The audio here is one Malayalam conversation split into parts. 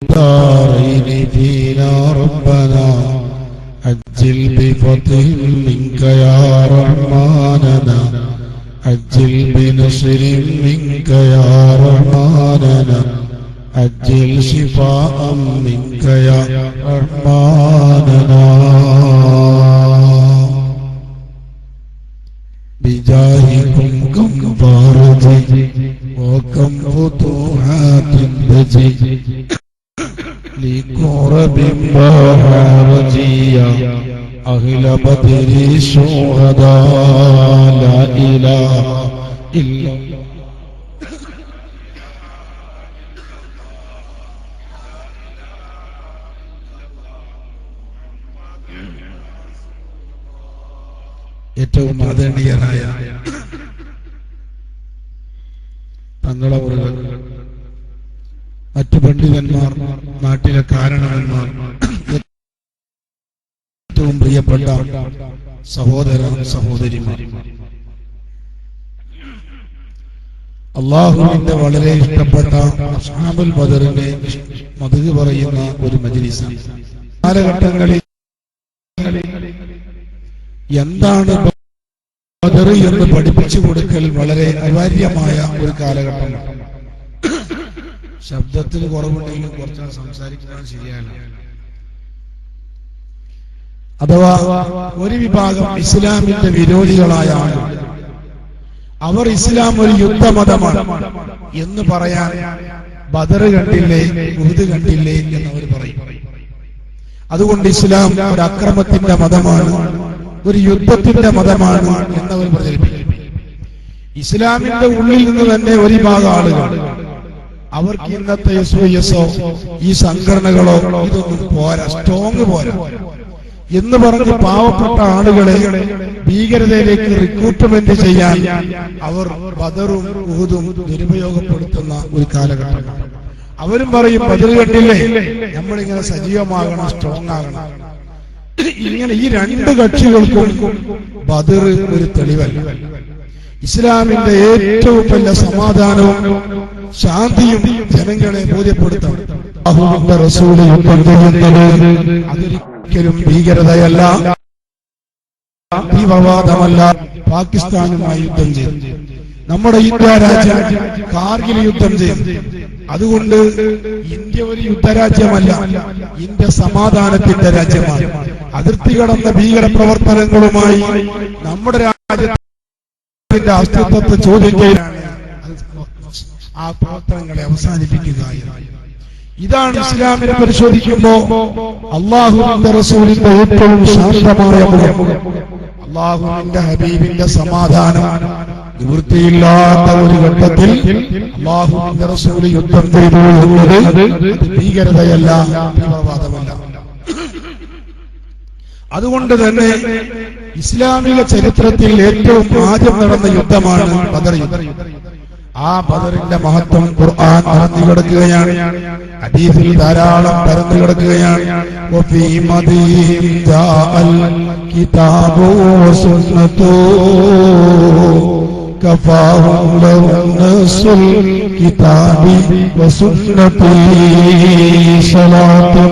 الدارين فينا ربنا عجل بفضل منك يا رحماننا عجل بنصر منك يا رحماننا عجل شفاء منك يا رحماننا بجاهكم كم فارجي وكم فتوحات بجي لقرب وحرجيا أهل بدر شهداء لا إله إلا ഏറ്റവും ആദരണീയരായ തങ്ങളവറുകൾ, മറ്റു പണ്ഡിതന്മാർ, നാട്ടിലെ കാരണവന്മാർ, ഏറ്റവും പ്രിയപ്പെട്ട സഹോദര സഹോദരിമാർ, അല്ലാഹുവിന്റെ വളരെ ഇഷ്ടപ്പെട്ട അസ്ഹാബുൽ ബദറിനെ മദ്ഹ് പറയുന്ന ഒരു മജ്‌ലിസാണ്. കാലഘട്ടങ്ങളിൽ എന്താണ് ബദർ എന്ന് പഠിപ്പിച്ചു കൊടുക്കൽ വളരെ അനിവാര്യമായ ഒരു കാലഘട്ടമാണ്. ശബ്ദത്തിൽ കുറവുണ്ടെങ്കിലും കുറച്ച് സംസാരിക്കാൻ ശരിയാണ്. അഥവാ ഒരു വിഭാഗം ഇസ്ലാമിന്റെ വിരോധികളായ ആളുകൾ, അവർ ഇസ്ലാം ഒരു യുദ്ധമതമാണ് എന്ന് പറയാൻ ബദർ കണ്ടില്ലേ, ഉഹുദ് കണ്ടില്ലേ എന്നവർ പറയും. അതുകൊണ്ട് ഇസ്ലാം ഒരു അക്രമത്തിന്റെ മതമാണ്, ഒരു യുദ്ധത്തിന്റെ മതമാണ് എന്നവർ പ്രചരിപ്പിക്കും. ഇസ്ലാമിന്റെ ഉള്ളിൽ നിന്ന് തന്നെ ഒരു വിഭാഗം ആളുകൾ അവർക്ക് ഇന്നത്തെ SYSO ഈ സംഘടനകളോ ഇതൊന്നും പോരാ, സ്ട്രോങ് പോരാ എന്ന് പറഞ്ഞ് പാവപ്പെട്ട ആളുകളെ ഭീകരതയിലേക്ക് റിക്രൂട്ട്മെന്റ് ചെയ്യാൻ അവർ ബദറും ഉഹുദും ദുരുപയോഗപ്പെടുത്തുന്ന ഒരു കാലഘട്ടം. അവരും പറയും ബദർ കണ്ടില്ലേ, നമ്മളിങ്ങനെ സജീവമാകണം, സ്ട്രോങ് ആകണം. ഇങ്ങനെ ഈ രണ്ട് കക്ഷികൾക്കും ബദർ ഒരു തെളിവല്ല. ഇസ്ലാമിന്റെ ഏറ്റവും വലിയ സമാധാനവും ശാന്തിയും ജനങ്ങളെ ബോധ്യപ്പെടുത്തണം. അല്ലാഹുവിന്റെ റസൂൽ യുദ്ധം ചെയ്യുന്നത് അതൊരിക്കലും ഭീകരതയല്ല, തീവ്രവാദമല്ല. പാകിസ്ഥാനുമായി യുദ്ധം ചെയ്തു, നമ്മുടെ ഇന്ത്യ രാജ്യം കാർഗിൽ യുദ്ധം ചെയ്തു. അതുകൊണ്ട് ഇന്ത്യ ഒരു യുദ്ധരാജ്യമല്ല, ഇന്ത്യ സമാധാനത്തിന്റെ രാജ്യമാണ്. അതിർത്തി കടന്ന ഭീകര പ്രവർത്തനങ്ങളുമായി നമ്മുടെ രാജ്യത്തിന്റെ അസ്തിത്വത്തെ ചോദിക്കുകയാണ്, ആ പ്രവർത്തനങ്ങളെ അവസാനിപ്പിക്കുക. ഇതാണ് ഇസ്ലാമിനെ പരിശോധിക്കുമ്പോ അല്ലാഹുവിന്റെ റസൂലിന്റെ ഏറ്റവും ശാന്തമായ മുഖം, അല്ലാഹുവിന്റെ ഹബീബിന്റെ സമാധാനം. നിവൃത്തിയില്ലാത്ത ഒരു ഘട്ടത്തിൽ അല്ലാഹുവിന്റെ റസൂൽ യുദ്ധം ചെയ്തു എന്നത് ഭീകരതയല്ല, തീവ്രവാദമല്ല. അതുകൊണ്ട് തന്നെ ഇസ്ലാമിക ചരിത്രത്തിൽ ഏറ്റവും ആദ്യം നടന്ന യുദ്ധമാണ് ബദർ യുദ്ധം. ആ ബദറിന്റെ മഹത്വം ഖുർആൻ പറഞ്ഞു കിടക്കുകയാണ്, ഹദീസിൽ ധാരാളം പറഞ്ഞു കിടക്കുകയാണ്. വഫീ മദീഹിം ജാഅൽ കിതാബു വസുന്നതു കഫാഹും ലഹും നസ്റുൽ കിതാബി വസുന്നതി സ്വലാത്തു.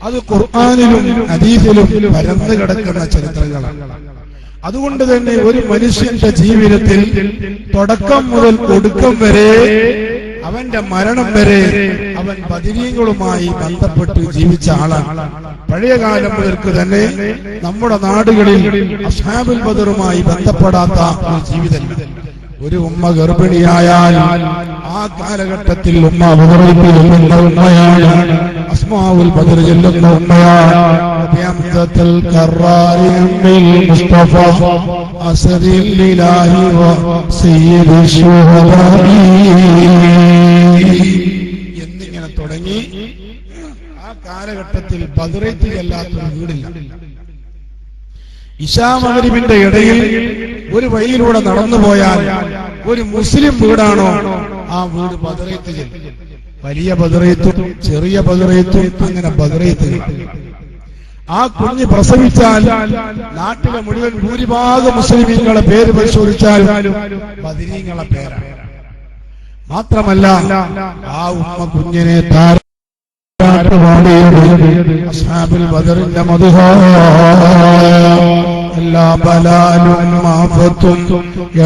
അത് ഖുർആനിലും ഹദീസിലും പരന്നു കിടക്കുന്ന ചരിത്രങ്ങളാണ്. അതുകൊണ്ട് തന്നെ ഒരു മനുഷ്യന്റെ ജീവിതത്തിൽ തുടക്കം മുതൽ ഒടുക്കം വരെ, അവന്റെ മരണം വരെ അവൻ ബദരീങ്ങളുമായി ബന്ധപ്പെട്ട് ജീവിച്ച ആളാണ്. പഴയകാലം മുതൽക്ക് തന്നെ നമ്മുടെ നാടുകളിൽ അസ്ഹാബുൽ ബദറുമായി ബന്ധപ്പെടാത്ത ഒരു ജീവിതമില്ല. ഒരു ഉമ്മ ഗർഭിണിയായാൽ ആ കാലഘട്ടത്തിൽ ഉമ്മ ബദറിൽ ചെല്ലുന്ന ഉമ്മയാണ്, അസ്മാഉൽ ബദർ ചെല്ലുന്ന ഉമ്മയാണ്. ബിഅംദത്തുൽ ഖറാരി അമ്മിൽ മുസ്തഫ അസദിൽ ഇലാഹി വ സയ്യിദുൽ ശുഹദാഇ എന്നിങ്ങനെ തുടങ്ങി ആ കാലഘട്ടത്തിൽ ബദറേറ്റ് ചെല്ലാത്തൊരു വീടില്ല. ഇശാ മഗ്രിബിന്റെ ഇടയിൽ ഒരു വഴിയിലൂടെ നടന്നു പോയാൽ ഒരു മുസ്ലിം വീടാണോ ആ വീട് ബദറേത്ത് ചെല്ലും. വലിയ ബദറേത്തും ചെറിയ ബദറേത്തും അങ്ങനെ ബദറേത്ത്. ആ കുഞ്ഞ് പ്രസവിച്ചാൽ നാട്ടിലെ മുഴുവൻ ഭൂരിഭാഗം മുസ്ലിമീങ്ങളെ പേര് പരിശോധിച്ചാലും ബദരീങ്ങളെ പേരാണ്. മാത്രമല്ല ആ ഉമ്മ കുഞ്ഞിനെ അസ്ഹാബുൽ ബദറിന്റെ മദ്ഹ എല്ലാ ബലാലും ആഫത്തും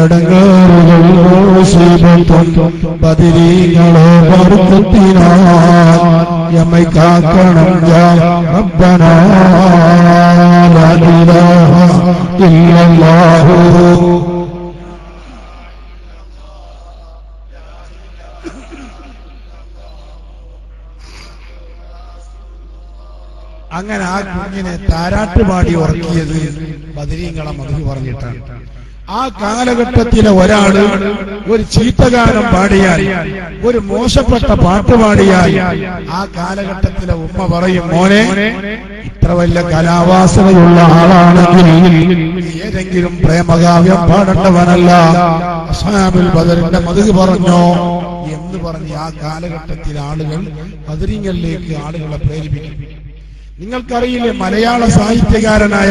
എടങ്ങേറുകളും മുസീബത്തും ബദരീങ്ങളെ ബർക്കത്തിനാൽ യമൈ കാക്കണം യാ റബ്ബനാ ലാ ഇലാഹ ഇല്ലല്ലാഹു. അങ്ങനെ ആ കുഞ്ഞിനെ താരാട്ടുപാടി ഉറക്കിയത് ബദരീങ്ങളെ മദ്ഹ് പറഞ്ഞിട്ടാണ്. ആ കാലഘട്ടത്തിലെ ഒരാള് ഒരു ചീത്തഗാനം പാടിയാൽ, ഒരു മോശപ്പെട്ട പാട്ട് പാടിയാൽ ആ കാലഘട്ടത്തിലെ ഉമ്മ പറയും, മോനെ ഇത്ര വലിയ കലാവാസനയുള്ള ആളാണെങ്കിൽ ഏതെങ്കിലും പ്രേമകാവ്യം പാടേണ്ടവനല്ല, അസ്ഹാബുൽ ബദറിന്റെ മദ്ഹ് പറഞ്ഞോ എന്ന് പറഞ്ഞ് ആ കാലഘട്ടത്തിലെ ആളുകൾ ബദരീങ്ങളിലേക്ക് ആളുകളെ പ്രേരിപ്പിക്കും. നിങ്ങൾക്കറിയില്ലേ, മലയാള സാഹിത്യകാരനായ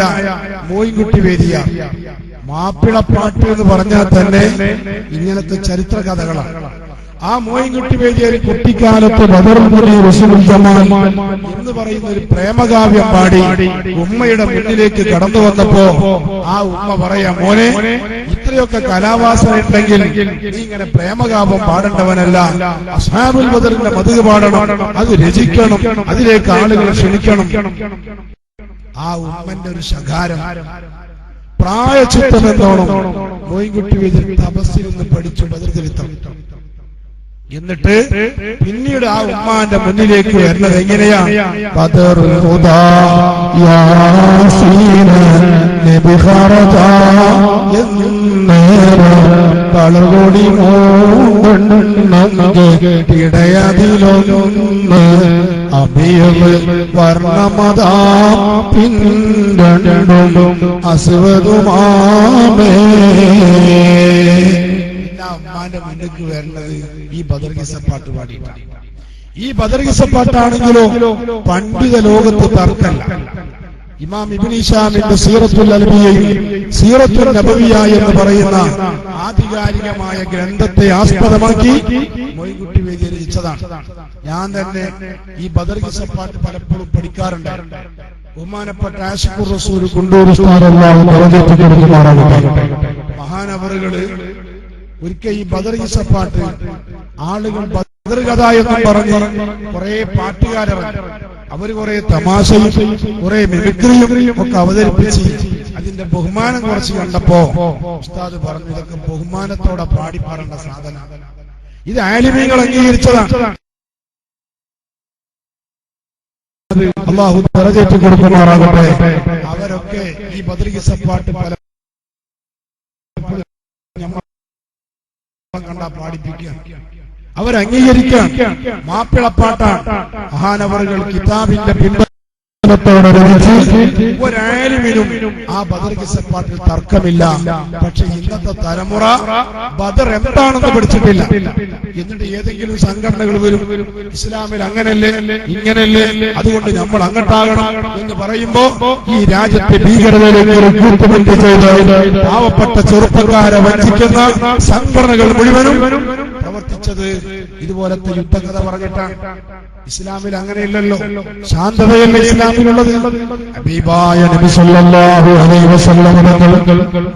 മോയിൻകുട്ടി വേദിയ മാപ്പിളപ്പാട്ട് എന്ന് പറഞ്ഞാൽ തന്നെ ഇങ്ങനത്തെ ചരിത്ര കഥകളാണ്. ആ മോയിൻകുട്ടി വേദിയ ഒരു കുട്ടിക്കാലത്ത് ബദറുൽ റസൂലുൽ ജമാൽ എന്ന് പറയുന്ന ഒരു പ്രേമകാവ്യം പാടി ഉമ്മയുടെ മുന്നിലേക്ക് കടന്നു വന്നപ്പോ ആ ഉമ്മ പറയാ, മോനെ ഇത്രയൊക്കെ കലാവാസന ഉണ്ടെങ്കിൽ നീ ഇങ്ങനെ പ്രേമകാവ്യം പാടേണ്ടവനല്ല, അസ്ഹാബുൽ ബദറിന്റെ മദ്ഹ് പാടണം, അത് രചിക്കണം, അതിലേക്ക് ആളുകളെ ക്ഷണിക്കണം. ആ ഉമ്മന്റെ ഒരു ശകാരം പ്രായച്ചിത്തം എന്നോണം മോയിൻകുട്ടി വേദിയ തപസ്സിൽ നിന്ന് പഠിച്ചു ബദർ ചരിത്രം. എന്നിട്ട് പിന്നീട് ആ ഉമ്മാന്റെ മുന്നിലേക്ക് വരുന്നത് എങ്ങനെയാ? ബദറുൽ ഹുദാ യാസീന നബി ഖറജ എന്നേറെ പളകൊടി മോണ്ടണ്ണങ്കെ ഇടയതിലൊന്ന് അബിയവ് വർണ്ണമതാ പിന്നണ്ടും അസ്വദുമാമേ. ഉമ്മാന്റെ മുന്നിലേക്ക് വരുന്നത് ഈ ബദർ കിസ്സപ്പാട്ട് പാടിയിട്ടാണ്. ഈ ബദർ കിസ്സപ്പാട്ടാണെങ്കിലോ പണ്ഡിത ലോകത്ത് തർക്കല്ല. ഇമാം ഇബ്നു ഹിശാമിന്റെ സീറത്തുൽ അൽബിയയിൽ സീറത്തുൽ നബവിയ എന്ന് പറയുന്ന ആധികാരികമായ ഗ്രന്ഥത്തെ ആസ്പദമാക്കി മോയിൻകുട്ടി വേദിയ രചിച്ചതാണ്. ഞാൻ തന്നെ ഈ ബദർ കിസ്സപ്പാട്ട് പലപ്പോഴും പഠിക്കാറുണ്ട്. ബഹുമാനപ്പെട്ട ആശിഖുർ റസൂൽ കുണ്ടൂർ ഉസ്താദ് അല്ലാഹു ബറകത്തുമാറാകട്ടെ, മഹാനവറുകള് ഒരിക്കൽ ഈ ബദർ കിസ്സപ്പാട്ട് ആളുകൾ ബദർ കഥ എന്ന് പറഞ്ഞ് കുറെ പാട്ടുകാരിറങ്ങി. അവര് കുറെ തമാശയും കുറെ മിമിക്രിയും ഒക്കെ അവതരിപ്പിച്ച് അതിന്റെ ബഹുമാനം കുറച്ച് കണ്ടപ്പോ ഉസ്താദ് പറഞ്ഞു, ഇതൊക്കെ ബഹുമാനത്തോടെ പാടിപ്പാടേണ്ട സാധനം, ഇത് ആലിമീങ്ങൾ അംഗീകരിച്ചതാണ്. അല്ലാഹു ദറജത്ത് കൊടുക്കുമാറാകട്ടെ. അവരൊക്കെ ഈ ബദർ കിസ്സപ്പാട്ട് പല കണ്ടാ പാടിപ്പിക്കുക, അവരംഗീകരിക്കാൻ. മാപ്പിളപ്പാട്ടാണ്. മഹാനവറുകൾ കിതാബിന്റെ ഒരാലിമിനും ആ ബദർ കിസ്സപ്പാട്ടിൽ തർക്കമില്ല. പക്ഷെ ഇന്നത്തെ തലമുറ ബദർ എന്താണെന്ന് പഠിച്ചിട്ടില്ല. എന്നിട്ട് ഏതെങ്കിലും സംഘടനകൾ വരും, ഇസ്ലാമിൽ അങ്ങനല്ലേ ഇങ്ങനല്ലേ, അതുകൊണ്ട് നമ്മൾ അങ്ങോട്ടാകണം എന്ന് പറയുമ്പോ ഈ രാജ്യത്തെ ഭീകരതയിലേക്ക് റിക്രൂട്ട്മെന്റ് ചെയ്ത് പാവപ്പെട്ട ചെറുപ്പക്കാരെ വഞ്ചിക്കുന്ന സംഘടനകൾ മുഴുവനും പ്രവർത്തിച്ചത് ഇതുപോലത്തെ യുദ്ധകഥ പറഞ്ഞിട്ടാണ്. ഇസ്ലാമിൽ അങ്ങനെയില്ലല്ലോ, ശാന്തതയല്ലേ ഇസ്ലാമിലുള്ളത്. ഹബീബായ നബി സല്ലല്ലാഹു അലൈഹി വസല്ലം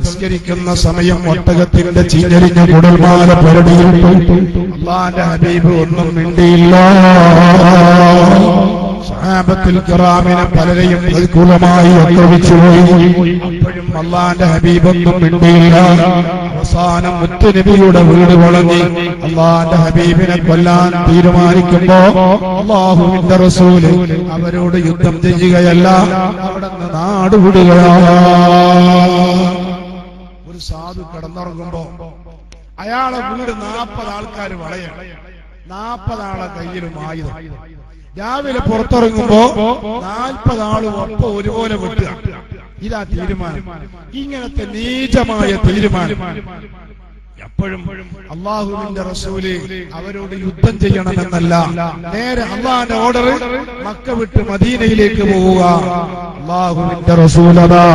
നിസ്കരിക്കുന്ന സമയം ഒട്ടകത്തിന്റെ ചീഞ്ഞരിഞ്ഞ കുടൽമാല പരടിയിൽ അല്ലാഹുവിന്റെ ഹബീബ് ഒന്നും മിണ്ടിയില്ല. സഹാബത്തുൽ കിറാമിനെ പലരെയും പ്രതികൂലമായി ആക്രമിച്ചുപോയി. അപ്പോഴും അല്ലാഹുവിന്റെ ഹബീബൊന്നും മിണ്ടിയില്ല. അവസാനം മുത്തുനബിയുടെ വീട് വളഞ്ഞ് അല്ലാഹുവിന്റെ ഹബീബിനെ കൊല്ലാൻ തീരുമാനിക്കുമ്പോ അല്ലാഹുവിന്റെ റസൂല് അവരോട് യുദ്ധം ചെയ്യുകയല്ല, അവിടെ നിന്ന് നാടുവിടുകയാണ്. ഒരു സാധു കിടന്നുറങ്ങുമ്പോ അയാളെ വീട് 40 ആൾക്കാർ വളയാണ്, 40 ആളെ കയ്യിലും ആയുധം. രാവിലെ പുറത്തിറങ്ങുമ്പോ 40 ആളും ഒപ്പം ഒരുപോലെ വെട്ടുക. ഇതാ തീരുമാനം. ഇങ്ങനത്തെ നീചമായ തീരുമാനം എപ്പോഴും അള്ളാഹുവിന്റെ റസൂല് അവരോട് യുദ്ധം ചെയ്യണമെന്നല്ല, നേരെ അള്ളാഹിന്റെ ഓർഡർ മക്ക വിട്ട് മദീനയിലേക്ക് പോവുക. അള്ളാഹുവിന്റെ റസൂലതാ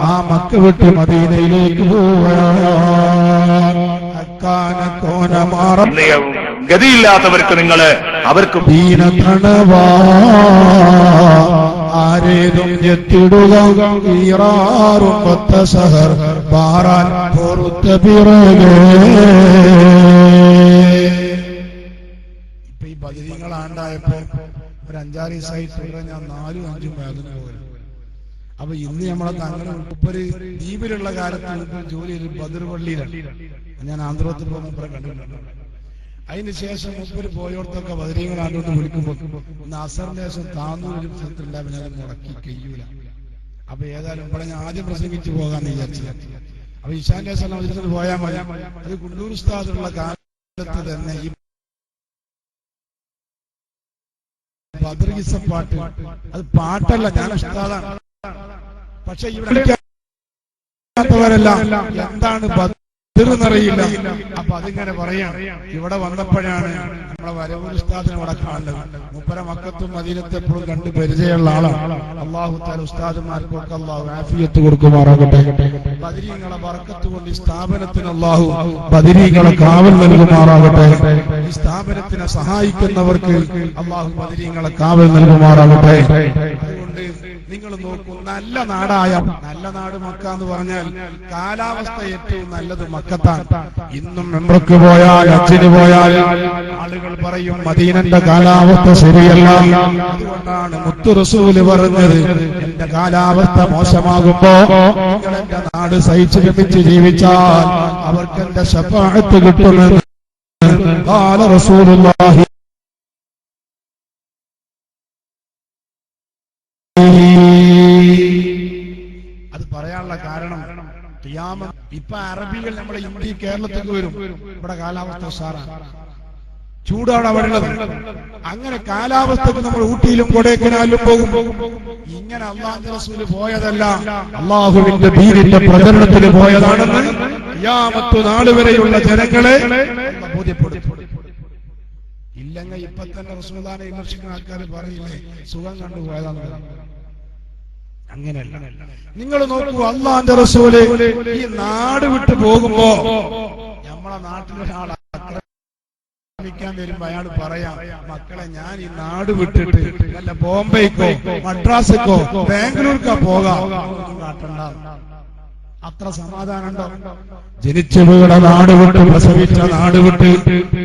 ആ മക്ക വിട്ട് മദീനയിലേക്ക് പോവുക. ഗതിയില്ലാത്തവർക്ക് നിങ്ങള് അവർക്ക് ആരേതും എത്തിടുക ഈറാറും പത്ത സഹർ പാറാൻ പൊറുത്ത പിറകെ. ഇപ്പൊ ഈ ബദരീങ്ങളാണ്ടായപ്പോ ഒരു 5-6 ദിവസമായിട്ട് ഞാൻ 4-5 വേദന പോലും. അപ്പൊ ഇന്ന് നമ്മളെ തങ്ങളുടെ ഒരു ദ്വീപിലുള്ള കാലത്ത് ജോലി ചെയ്ത് ബദർ പള്ളിയിലാണ്. ഞാൻ ആന്ധ്രത്തിൽ പോകുമ്പോൾ കണ്ടിട്ടുണ്ട്. അതിനുശേഷം മുപ്പര് പോയോടത്തൊക്കെ ബദരീങ്ങളാണ്ടോട്ട് വിളിക്കുമ്പോൾ അസറിന് ശേഷം താന്നൂരിലും സ്ഥലത്തുണ്ടാവില്ല, മുടക്കി കഴിയൂല. അപ്പൊ ഏതായാലും ഇവിടെ ഞാൻ ആദ്യം പ്രസംഗിച്ചു പോകാന്ന് വിചാരിച്ചത്. അപ്പൊ ഇശാന്റെ ശേഷം അതിൽ പോയാൽ മതി. അത് കുണ്ടൂർ ഉസ്താദുള്ള കാലത്ത് തന്നെ ഈ ബദർ പാട്ട്, അത് പാട്ടല്ല, ഞാൻ ഉസ്താദാണ്. പക്ഷെ ഇവിടെ എന്താണ് എന്നറിയില്ല. അപ്പൊ അതിങ്ങനെ പറയാം. ഇവിടെ വന്നപ്പോഴാണ് നമ്മളെ വരവൂർ ഉസ്താദിനെ ഇവിടെ കാണുന്നത്. മുപ്പര മക്കത്തും മദീനത്തും എപ്പോഴും കണ്ട് പരിചയമുള്ള ആളാണ്. അള്ളാഹു തആല ഉസ്താദുമാർക്കൊക്കെ അള്ളാഹു ആഫിയത്ത് കൊടുക്കുമാറാകട്ടെ. ബദരീങ്ങളെ ബർക്കത്ത് കൊണ്ട് ഈ സ്ഥാപനത്തിന് അള്ളാഹു ബദരീങ്ങളെ കാവൽ നൽകുമാറാകട്ടെ. ഈ സ്ഥാപനത്തിനെ സഹായിക്കുന്നവർക്ക് അള്ളാഹു ബദരീങ്ങളെ കാവൽ നൽകുമാറാകട്ടെ. അതുകൊണ്ട് നിങ്ങൾ നോക്കൂ, നല്ല നാടായ നല്ല നാട് മക്ക എന്ന് പറഞ്ഞാൽ കാലാവസ്ഥ ഏറ്റവും നല്ലത് മക്കത്താണ്. ഇന്നും മെമ്പർക്ക് പോയാൽ അച്ഛന് പോയാൽ ആളുകൾ പറയും മദീനന്റെ കാലാവസ്ഥ ശരിയല്ല. അതുകൊണ്ടാണ് മുത്തു റസൂല് പറഞ്ഞത്, എന്റെ കാലാവസ്ഥ മോശമാകുമ്പോ നിങ്ങൾ എന്റെ നാട് സഹിച്ചു രമിച്ച് ജീവിച്ചാൽ അവർക്ക് എന്റെ ശഫാഅത്ത് കിട്ടുമെന്ന് ഖാല റസൂലുള്ളാഹി. അത് പറയാനുള്ള കാരണം ഇപ്പൊ അറബികൾ നമ്മുടെ ഇന്ത്യ കേരളത്തിൽ വരും. ഇവിടെ കാലാവസ്ഥ ഉഷാറാണ്, ചൂടാണ് അവിടെ ഉള്ളത്. അങ്ങനെ കാലാവസ്ഥക്ക് നമ്മൾ ഊട്ടിയിലും കൊടൈക്കനാലിലും പോകും. ഇങ്ങനെ അല്ലാഹുവിന്റെ റസൂല് പോയതല്ല, അള്ളാഹുവിന്റെ ദീനിന്റെ പ്രചരണത്തിന് പോയതാണെന്ന് ഖിയാമത്ത് നാൾ വരെയുള്ള ജനങ്ങളെ ബോധ്യപ്പെടുത്തും. ഇല്ലെങ്കിൽ ഇപ്പൊ തന്നെ റസൂലുള്ളാഹിനെ വിമർശിക്കുന്ന ആൾക്കാർ പറയില്ലേ സുഖം കണ്ടു പോയതാണെന്ന്. അങ്ങനെയല്ല. നിങ്ങൾ നോക്കൂ, അള്ളാഹുവിന്റെ റസൂല് ഈ നാട് വിട്ടു പോകുമ്പോ നമ്മളെ നാട്ടിലൊരാൾ ആക്രമിക്കാൻ വരുമ്പോ അയാൾ പറയാം, മക്കളെ ഞാൻ ഈ നാട് വിട്ടിട്ട് വല്ല ബോംബെക്കോ മദ്രാസിക്കോ ബാംഗ്ലൂർക്കോ പോകാം. കാട്ടണ്ട, അത്ര സമാധാനമുണ്ടോ? ജനിച്ചു വീണ നാട് വിട്ട്, പ്രസവിച്ച നാട് വിട്ട്,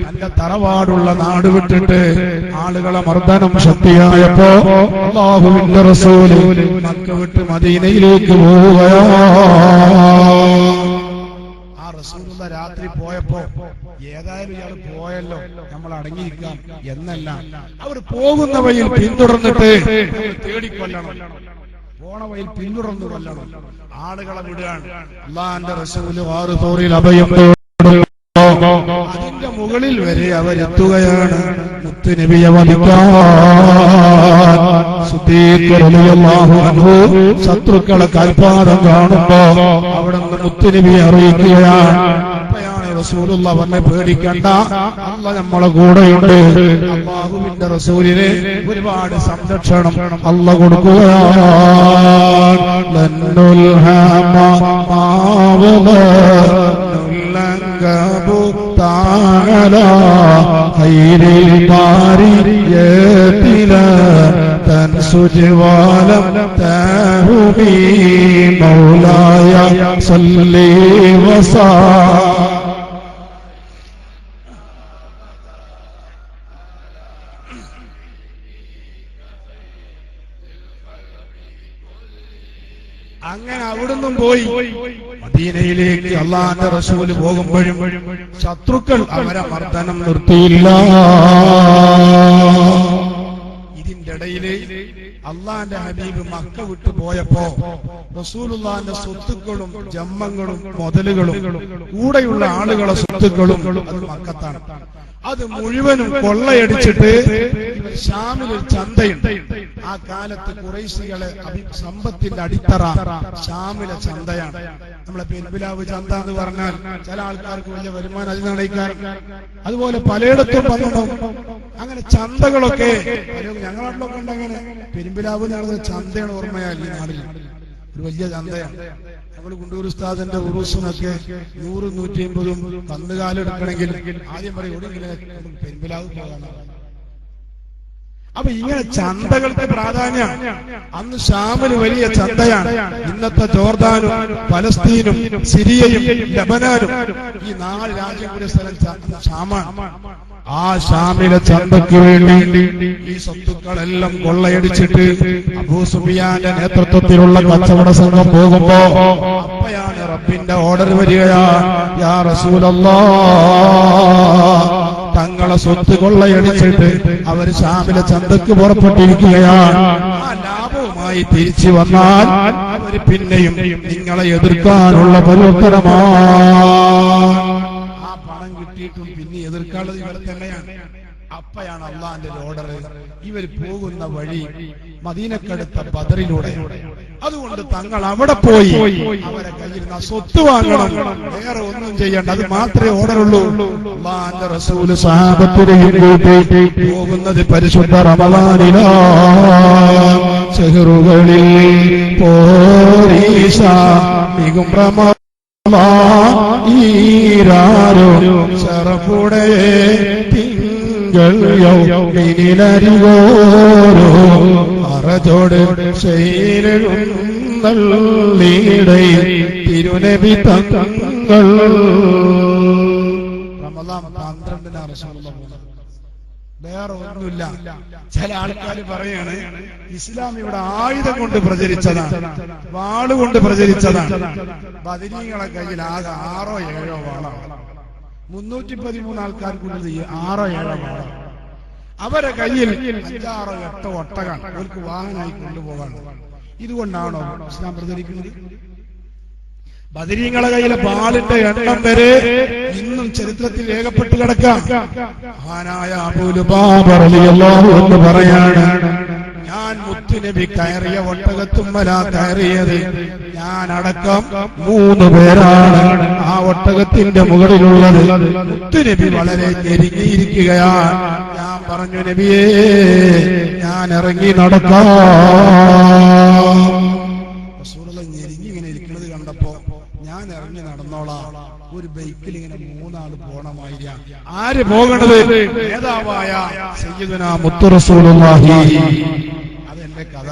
നല്ല തറവാടുള്ള നാട് വിട്ടിട്ട് ആളുകളെ മർദ്ദനം ശക്തിയായപ്പോ അല്ലാഹുവിന്റെ റസൂല് മക്ക വിട്ട് മദീനയിലേക്ക് പോവുകയാണ്. ആ റസൂലുള്ള രാത്രി പോയപ്പോ ഏതായാലും ഇയാൾ പോയല്ലോ, നമ്മൾ അടങ്ങിയിരിക്കാം എന്നല്ല, അവർ പോകുന്ന വഴിയിൽ പിന്തുടർന്നിട്ട് തേടിക്കൊല്ലണം, പോണ വഴിയിൽ പിന്തുടർന്ന് കൊല്ലണം, ആളുകളെ വിടുകയാണ്. അല്ലാഹുവിന്റെ റസൂല് വാറുതോറിൽ അഭയം അതിന്റെ മുകളിൽ വരെ അവരെത്തുകയാണ്. മുത്തുനബിയെ വധിക്കാൻ സിദ്ദീഖ് റളിയല്ലാഹു അൻഹു ശത്രുക്കളെ കാൽപാദം കാണുമ്പോ അവിടെ നിന്ന് മുത്തുനബിയെ അറിയിക്കുകയാണ്. റസൂലുള്ള വന്നെ പേടിക്കണ്ട, അല്ലാഹ് നമ്മളെ കൂടെയുണ്ട്. അല്ലാഹുവിന്റെ റസൂലിന് ഒരുപാട് സംരക്ഷണം അല്ലാഹ് കൊടുക്കുകയാണ്. അങ്ങനെ അവിടുന്നും പോയി മദീനയിലേക്ക് അല്ലാഹുവിന്റെ റസൂല് പോകുമ്പോഴും ശത്രുക്കൾ അവരെ മർദ്ദനം നിർത്തിയില്ല. ഇതിന്റെ ഇടയില് അല്ലാഹുവിന്റെ ഹബീബ് മക്ക വിട്ടു പോയപ്പോ റസൂലുള്ളാഹിന്റെ സ്വത്തുക്കളും ജമ്മങ്ങളും മുതലുകളും കൂടെയുള്ള ആളുകളെ സ്വത്തുക്കളും അത് മക്കത്താണ്. അത് മുഴുവനും കൊള്ളയടിച്ചിട്ട് ഷാമിൽ ഒരു ചന്തയുണ്ട്. ആ കാലത്ത് ഖുറൈശികളെ സമ്പത്തിന്റെ അടിത്തറ ഷാമിലെ ചന്തയാണ്. നമ്മളെ പെരുമ്പിലാവ് ചന്ത എന്ന് പറഞ്ഞാൽ ചില ആൾക്കാർക്ക് വലിയ വരുമാനം അതിൽ നയിക്കാൻ. അതുപോലെ പലയിടത്തും പലയിടം അങ്ങനെ ചന്തകളൊക്കെ ഞങ്ങളുടെ നാട്ടിലൊക്കെ ഉണ്ട്. അങ്ങനെ പെരുമ്പിലാവ് നടന്ന ചന്തയാണ് ഓർമ്മയായി. ഈ നാടിൽ ഒരു വലിയ ചന്തയാണ്. നമ്മൾ കുണ്ടൂർ ഉസ്താദിന്റെ ഉറൂസിനൊക്കെ 100, 150 കന്നുകാലെടുക്കണമെങ്കിൽ ആദ്യം പറയും എവിടെയെങ്കിലും പെരുമ്പിലാവ് പോകാനാണ്. അപ്പൊ ഇങ്ങനെ ചന്തകൾക്ക് പ്രാധാന്യം. അന്ന് ഷാമിന് വലിയ ചന്തയാണ്. ഇന്നത്തെ ജോർദാനും പലസ്തീനും സിറിയയും ലബനാനും ഈ 4 രാജ്യം കൂടിയ സ്ഥലം ഷാമാണ്. ആ ഷാമിലെ ചന്തയ്ക്ക് വേണ്ടി ഈ സ്വത്തുക്കളെല്ലാം കൊള്ളയടിച്ചിട്ട് അബൂ സുഫിയാന്റെ നേതൃത്വത്തിലുള്ള കച്ചവട സംഘം പോകുമ്പോ അപ്പയാണ് റബ്ബിന്റെ ഓർഡർ വരികയാ, യാ റസൂലല്ലാഹ്, തങ്ങളെ സ്വത്ത് കൊള്ളയടിച്ചിട്ട് അവർ ഷാമിലെ ചന്തക്ക് പുറപ്പെട്ടിരിക്കുകയാണ്. ആ ലാഭവുമായി തിരിച്ചു വന്നാൽ അവർ പിന്നെയും നിങ്ങളെ എതിർക്കാനുള്ള പരിവർത്തനമാണ്. ആ പണം കിട്ടിയിട്ടും പിന്നെ എതിർക്കാനുള്ളത് ഇവരെ തന്നെയാണ്. അപ്പയാണ് അള്ളാന്റെ ഓർഡർ. ഇവർ പോകുന്ന വഴി മദീനക്കടുത്ത ബദറിലൂടെ. അതുകൊണ്ട് തങ്ങൾ അവിടെ പോയി അവരെ കയ്യിൽ നിന്ന് സ്വത്ത് വാങ്ങണം, വേറെ ഒന്നും ചെയ്യണ്ട. അത് മാത്രമേ ഓർഡറുള്ളൂ. അള്ളാന്റെ റസൂല് സഹാബത്തിനെയും കൂട്ടി പോകുന്നത് പരിശുദ്ധ റമളാനിലാണ്. ശഹറുകളിൽ പോരീശ മികും ഈരാരോ ശറഫുടെ ിലരികോരോ അറജോട് ശൈലീടൈ തിരുനബി തങ്ങൾ. റമളാൻ 12 വേറെ ഒന്നുമില്ല. ചില ആൾക്കാർ പറയാണ് ഇസ്ലാം ഇവിടെ ആയുധം കൊണ്ട് പ്രചരിച്ചതാണ്, വാളുകൊണ്ട് പ്രചരിച്ചതാണ്. ബദരീങ്ങളെ കയ്യിൽ ആകെ 6 or 7 വാളാണ്. 313 ആൾക്കാർക്കുള്ളത് 6 or 7 വാളാണ്. അവരെ കയ്യിൽ 5 or 8 ഒട്ടകമാണ് അവർക്ക് വാഹനമായി കൊണ്ടുപോകാൻ. ഇതുകൊണ്ടാണോ ഇസ്ലാം പ്രചരിക്കുന്നത്? ബദരീങ്ങളെ കയ്യിലെ ബാളിന്റെ എണ്ണം വരെ ഇന്നും ചരിത്രത്തിൽ രേഖപ്പെട്ട് കിടക്കാം. മഹാനായ അബൂ ലുബാബ റളിയല്ലാഹു അൻഹു പറയാണ്, ഞാൻ മുത്തുനബി കയറിയ ഒട്ടകത്തുമ്മല കയറിയത് ഞാൻ അടക്കം 3 പേരാണ്. ആ ഒട്ടകത്തിന്റെ മുകളിലുള്ളത് മുത്തുനബി വളരെ ഞെരുങ്ങിയിരിക്കുകയാണ്. ഞാൻ പറഞ്ഞു, നബിയേ ഞാൻ ഇറങ്ങി നടക്കാം. ഞെരുങ്ങി ഇങ്ങനെ ഇരിക്കുന്നത് കണ്ടപ്പോ ഞാൻ ഇറങ്ങി നടന്നോളാം. ഒരു ബൈക്കിൽ ഇങ്ങനെ 3 ആള് പോണമായില്ല. ആര് പോകണത്? നേതാവായ സയ്യിദുനാ മുത്തു റസൂലുള്ളാഹി. അതെന്റെ കഥ.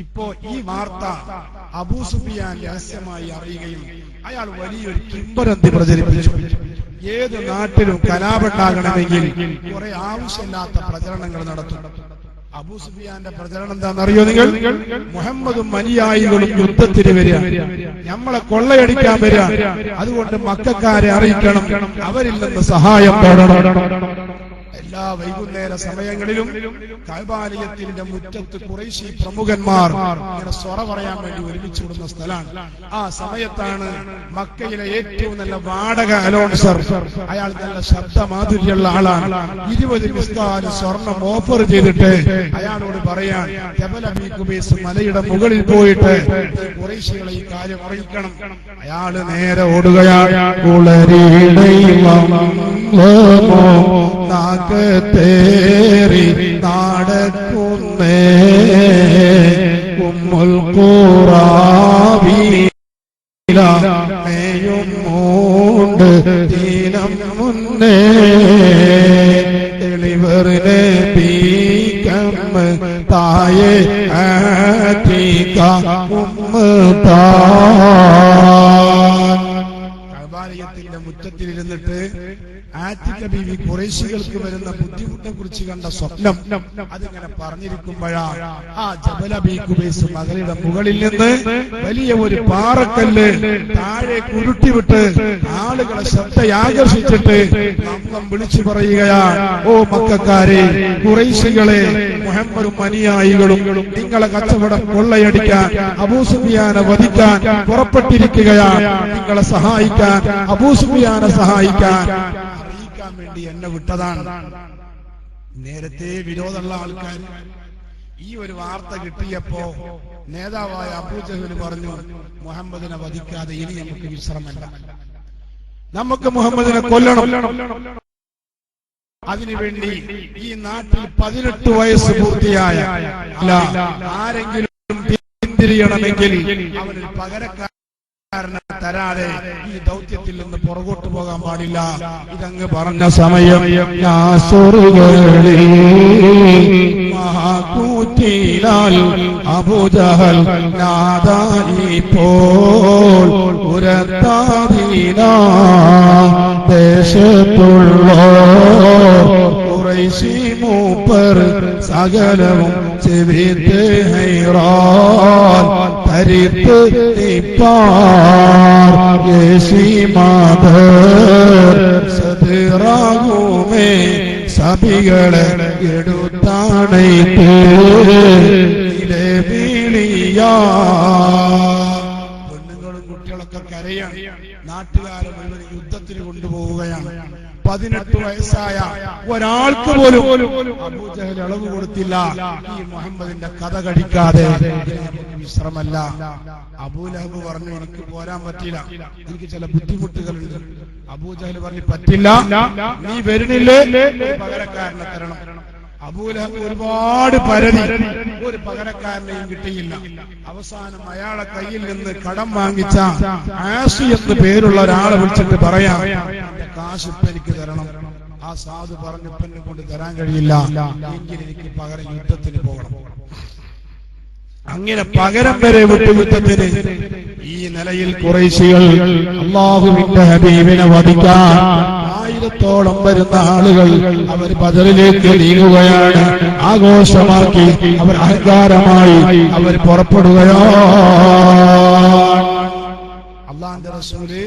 ഇപ്പോ ഈ വാർത്ത അബൂ സുഫിയാൻ രഹസ്യമായി അറിയുകയും അയാൾ വലിയൊരു കിംവദന്തി പ്രചരിപ്പിച്ചു. ഏത് നാട്ടിലും കലാപുണ്ടാകണമെങ്കിൽ കുറെ ആവശ്യമില്ലാത്ത പ്രചരണങ്ങൾ നടത്തും. അബൂ സുഫിയാന്റെ പ്രചരണം എന്താണെന്നറിയോ നിങ്ങൾ? മുഹമ്മദും അനുയായികളും യുദ്ധത്തിന് വരിക, നമ്മളെ കൊള്ളയടിക്കാൻ വരിക. അതുകൊണ്ട് മക്കക്കാരെ അറിയിക്കണം, അവരിൽ നിന്ന് സഹായം തേടണം. എല്ലാ വൈകുന്നേര സമയങ്ങളിലും കഅബാലയത്തിന്റെ മുറ്റത്ത് ഖുറൈശി പ്രമുഖന്മാർ ഇങ്ങനെ സ്വറ പറയാൻ വേണ്ടി ഒരുമിച്ച് കൂടുന്ന സ്ഥലമാണ്. ആ സമയത്താണ് മക്കയിലെ ഏറ്റവും നല്ല വാടക അലോൺസർ, അയാൾ നല്ല ശബ്ദമാധുര്യമുള്ള ആളാണ്. 20 മിസ്കാൽ സ്വർണം ഓഫർ ചെയ്തിട്ട് അയാളോട് പറയാൻ, ജബൽ അബീ ഖുബൈസ് മലയുടെ മുകളിൽ പോയിട്ട് ഖുറൈശികളെ ഈ കാര്യം അറിയിക്കണം. അയാള് നേരെ ഓടുകയാണ്. തേറി നടക്കുന്നേ ഉമ്മുൽ ഖുറാബിലയും മൂണ്ട് ദീനം മുന്നേ തെളിവറിനെ പീക്കമ്മ തായെ ആറ്റിക ഉമ്മത്താ. കഅബാലയത്തിന്റെ മുറ്റത്തിലിരുന്നിട്ട് ആറ്റിക ബീവി ഖുറൈശികൾക്ക് വരുന്ന ബുദ്ധിമുട്ടിനെ കുറിച്ച് കണ്ട സ്വപ്നം അതിങ്ങനെ പറഞ്ഞിരിക്കുമ്പോഴാണ് ആ ജബൽ അബീ ഖുബൈസ് മലയുടെ മുകളിൽ നിന്ന് വലിയ ഒരു പാറക്കല്ല് താഴെ ഉരുട്ടിവിട്ട് ആളുകളെ ശ്രദ്ധയാകർഷിച്ചിട്ട് നാം വിളിച്ചു പറയുകയാണ്, ഓ മക്കക്കാരെ, ഖുറൈശികളെ, മുഹമ്മദും അനുയായികളും നിങ്ങളെ കച്ചവടം കൊള്ളയടിക്കാൻ, അബൂ സുഫിയാനെ വധിക്കാൻ പുറപ്പെട്ടിരിക്കുകയാണ്. നിങ്ങളെ സഹായിക്കാൻ, അബൂ സുഫിയാനെ സഹായിക്കാൻ വേണ്ടി എന്നെ വിട്ടതാണ്. നേരത്തെ വിരോധമുള്ള ആൾക്കാർ ഈ ഒരു വാർത്ത കിട്ടിയപ്പോ നേതാവായ അബൂജഹൽ പറഞ്ഞു, മുഹമ്മദിനെ വധിക്കാതെ ഇനി നമുക്ക് വിശ്രമമല്ല, നമുക്ക് മുഹമ്മദിനെ കൊല്ലണം. അതിനുവേണ്ടി ഈ നാട്ടിൽ 18 വയസ്സ് പൂർത്തിയായ ആരെങ്കിലും പിന്തിരിയണമെങ്കിൽ അവന് പകരക്കാരനെ തരാതെ ഈ ദൗത്യത്തിൽ നിന്ന് പുറകോട്ട് പോകാൻ പാടില്ല. ഇതങ്ങ് പറഞ്ഞ സമയം മഹാകൂറ്റിലാൽ അബൂജഹൽ നാദാനിപ്പോൾ ഉരത്താദീനാ ദേശത്തുള്ള ഖുറൈശി മൂപ്പർ സകലവും ചെവിത്ത് ഹൈറാൻ തരിത്ത് നിപ്പാർ യേശി മാതർ സദറാകുമേ സഭികളെ എടുത്താണേത്ത് ഇലെ വിളിയാ. പെണ്ണുങ്ങളും കുട്ടികളൊക്കെ കരയാണ്. നാട്ടുകാരെ മുഴുവൻ യുദ്ധത്തിന് കൊണ്ടുപോവുകയാണ്. 18 വയസ്സായ ഒരാൾക്ക് പോലും അബൂജഹൽ ഇളവ് കൊടുത്തില്ല. ഈ മുഹമ്മദിന്റെ കഥ കഴിക്കാതെ വിശ്രമല്ല. അബൂലഹബ് പറഞ്ഞു, എനിക്ക് പോരാൻ പറ്റില്ല, എനിക്ക് ചില ബുദ്ധിമുട്ടുകളുണ്ട്. അബൂജഹൽ പറഞ്ഞു, പറ്റില്ല, നീ വരുന്നില്ലേ, പകരക്കാരനെ തരണം. അബൂലഹബ് ഒരുപാട് പരതി, ഒരു പകരക്കാരനെയും കിട്ടിയില്ല. അവസാനം അയാളെ കയ്യിൽ നിന്ന് കടം വാങ്ങിച്ച ആസി എന്ന് പേരുള്ള ഒരാളെ വിളിച്ചിട്ട് പറയാം, എന്റെ കാശ് ഇപ്പൊ എനിക്ക് തരണം. ആ സാധു പറഞ്ഞു, ഇപ്പൊ എന്നെ കൊണ്ട് തരാൻ കഴിയില്ല, എങ്കിൽ എനിക്ക് പകരം യുദ്ധത്തിന് പോകണം. അങ്ങനെ പകരം വരെ വിട്ടു യുദ്ധത്തിന്. ഈ നിലയിൽ ഖുറൈശികൾ അല്ലാഹുവിന്റെ ഹബീബിനെ വധിക്കാൻ 1000-ഓളം വരുന്ന ആളുകൾ അവർ ബദറിലേക്ക് നീങ്ങുകയാണ്. ആഘോഷമാക്കി അവർ അഹങ്കാരമായി അവർ പുറപ്പെടുകയാണ്. അല്ലാഹുവിന്റെ റസൂല്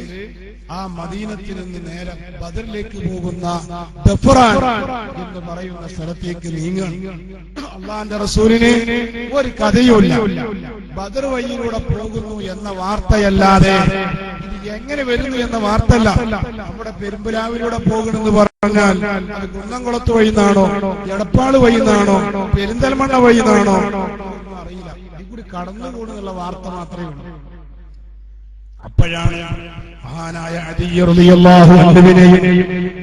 ആ മദീനത്തിൽ നിന്ന് നേരെ ബദറിലേക്ക് പോകുന്ന ദഫ്റാൻ എന്ന് പറയുന്ന സ്ഥലത്തേക്ക് നീങ്ങുകയാണ്. അല്ലാഹുവിന്റെ റസൂലിന് ഒരു കഥയുമില്ല. ബദർ വഴിയിലൂടെ പോകുന്നു എന്ന വാർത്തയല്ലാതെ ഇത് എങ്ങനെ വരുന്നു എന്ന വാർത്തയല്ല. നമ്മുടെ പെരുമ്പലാവിലൂടെ പോകണമെന്ന് പറഞ്ഞാൽ അത് കുന്നംകുളത്ത് വഴിന്നാണോ, എടപ്പാള് വഴിന്നാണോ, പെരിന്തൽമണ്ണ വഴിന്നാണോ ഒന്നും അറിയില്ല. ഇതിൽ കടന്നുകൂടുന്നുള്ള വാർത്ത മാത്രമേ ഉള്ളൂ. അപ്പോഴാണ് മഹാനായ അലി റളിയല്ലാഹു അൻഹുവിനെയും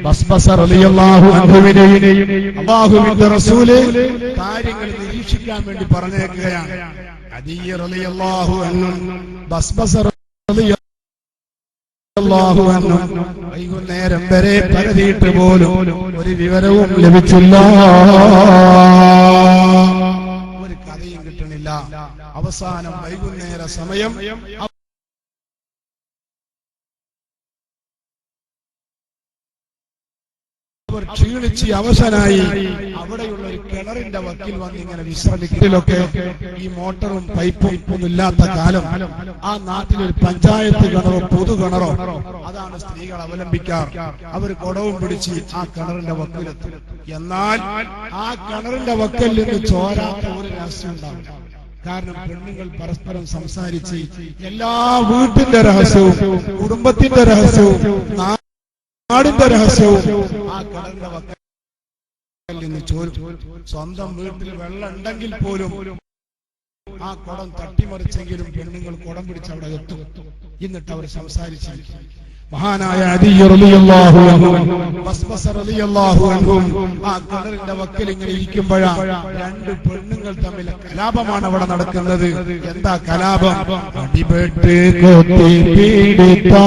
ബസ്ബസ റളിയല്ലാഹു അൻഹുവിനെയും അല്ലാഹുവിന്റെ റസൂല് കാര്യങ്ങൾ നിരീക്ഷിക്കാൻ വേണ്ടി പറഞ്ഞേക്കുകയാണ്. അലി റളിയല്ലാഹു അൻഹു ബസ്ബസ റളിയല്ലാഹു അൻഹു വൈകുന്നേരം വരെ പരതിയിട്ട് പോലും ഒരു വിവരവും ലഭിച്ചില്ല, ഒരു കഥയും കിട്ടണില്ല. അവസാനം വൈകുന്നേര സമയം അവർ ക്ഷീണിച്ച് അവശനായി അവിടെയുള്ള ഒരു കിണറിന്റെ വക്കിൽ വന്ന് ഇങ്ങനെ വിശ്രമിക്കലൊക്കെ ഈ മോട്ടറും പൈപ്പും ഒന്നും ഇല്ലാത്ത കാലം ആ നാട്ടിലൊരു പഞ്ചായത്ത് കിണറോ പൊതു കിണറോ അതാണ് സ്ത്രീകൾ അവലംബിക്കാർ. അവർ കുടവും പിടിച്ച് ആ കിണറിന്റെ വക്കിലെത്തും. എന്നാൽ ആ കിണറിന്റെ വക്കൽ നിന്ന് ചോരാത്ത ഒരു രഹസ്യം ഉണ്ടാവില്ല. കാരണം പെണ്ണുങ്ങൾ പരസ്പരം സംസാരിച്ച് എല്ലാ വീട്ടിന്റെ രഹസ്യവും കുടുംബത്തിന്റെ രഹസ്യവും നാടിന്റെ രഹസ്യവും ആ കിണറിന്റെ വക്കൽ നിന്ന് ചോരും. സ്വന്തം വീട്ടിൽ വെള്ളം ഉണ്ടെങ്കിൽ പോലും ആ കുടം തട്ടിമറിച്ചെങ്കിലും പെണ്ണുങ്ങൾ കുടം പിടിച്ച് അവിടെ എത്തും. എന്നിട്ട് അവർ സംസാരിച്ചിരിക്കും. മഹാനായ അലി റളിയല്ലാഹു അൻഹു ബസ്ബസ റളിയല്ലാഹു അൻഹു ആ കിണറിന്റെ വക്കൽ ഇങ്ങനെ ഇരിക്കുമ്പോഴാണ് രണ്ട് പെണ്ണുങ്ങൾ തമ്മിൽ കലാപമാണ് അവിടെ നടക്കുന്നത്. എന്താ കലാപം? അടിപെട്ട് കൊത്തി പീഡിത്താ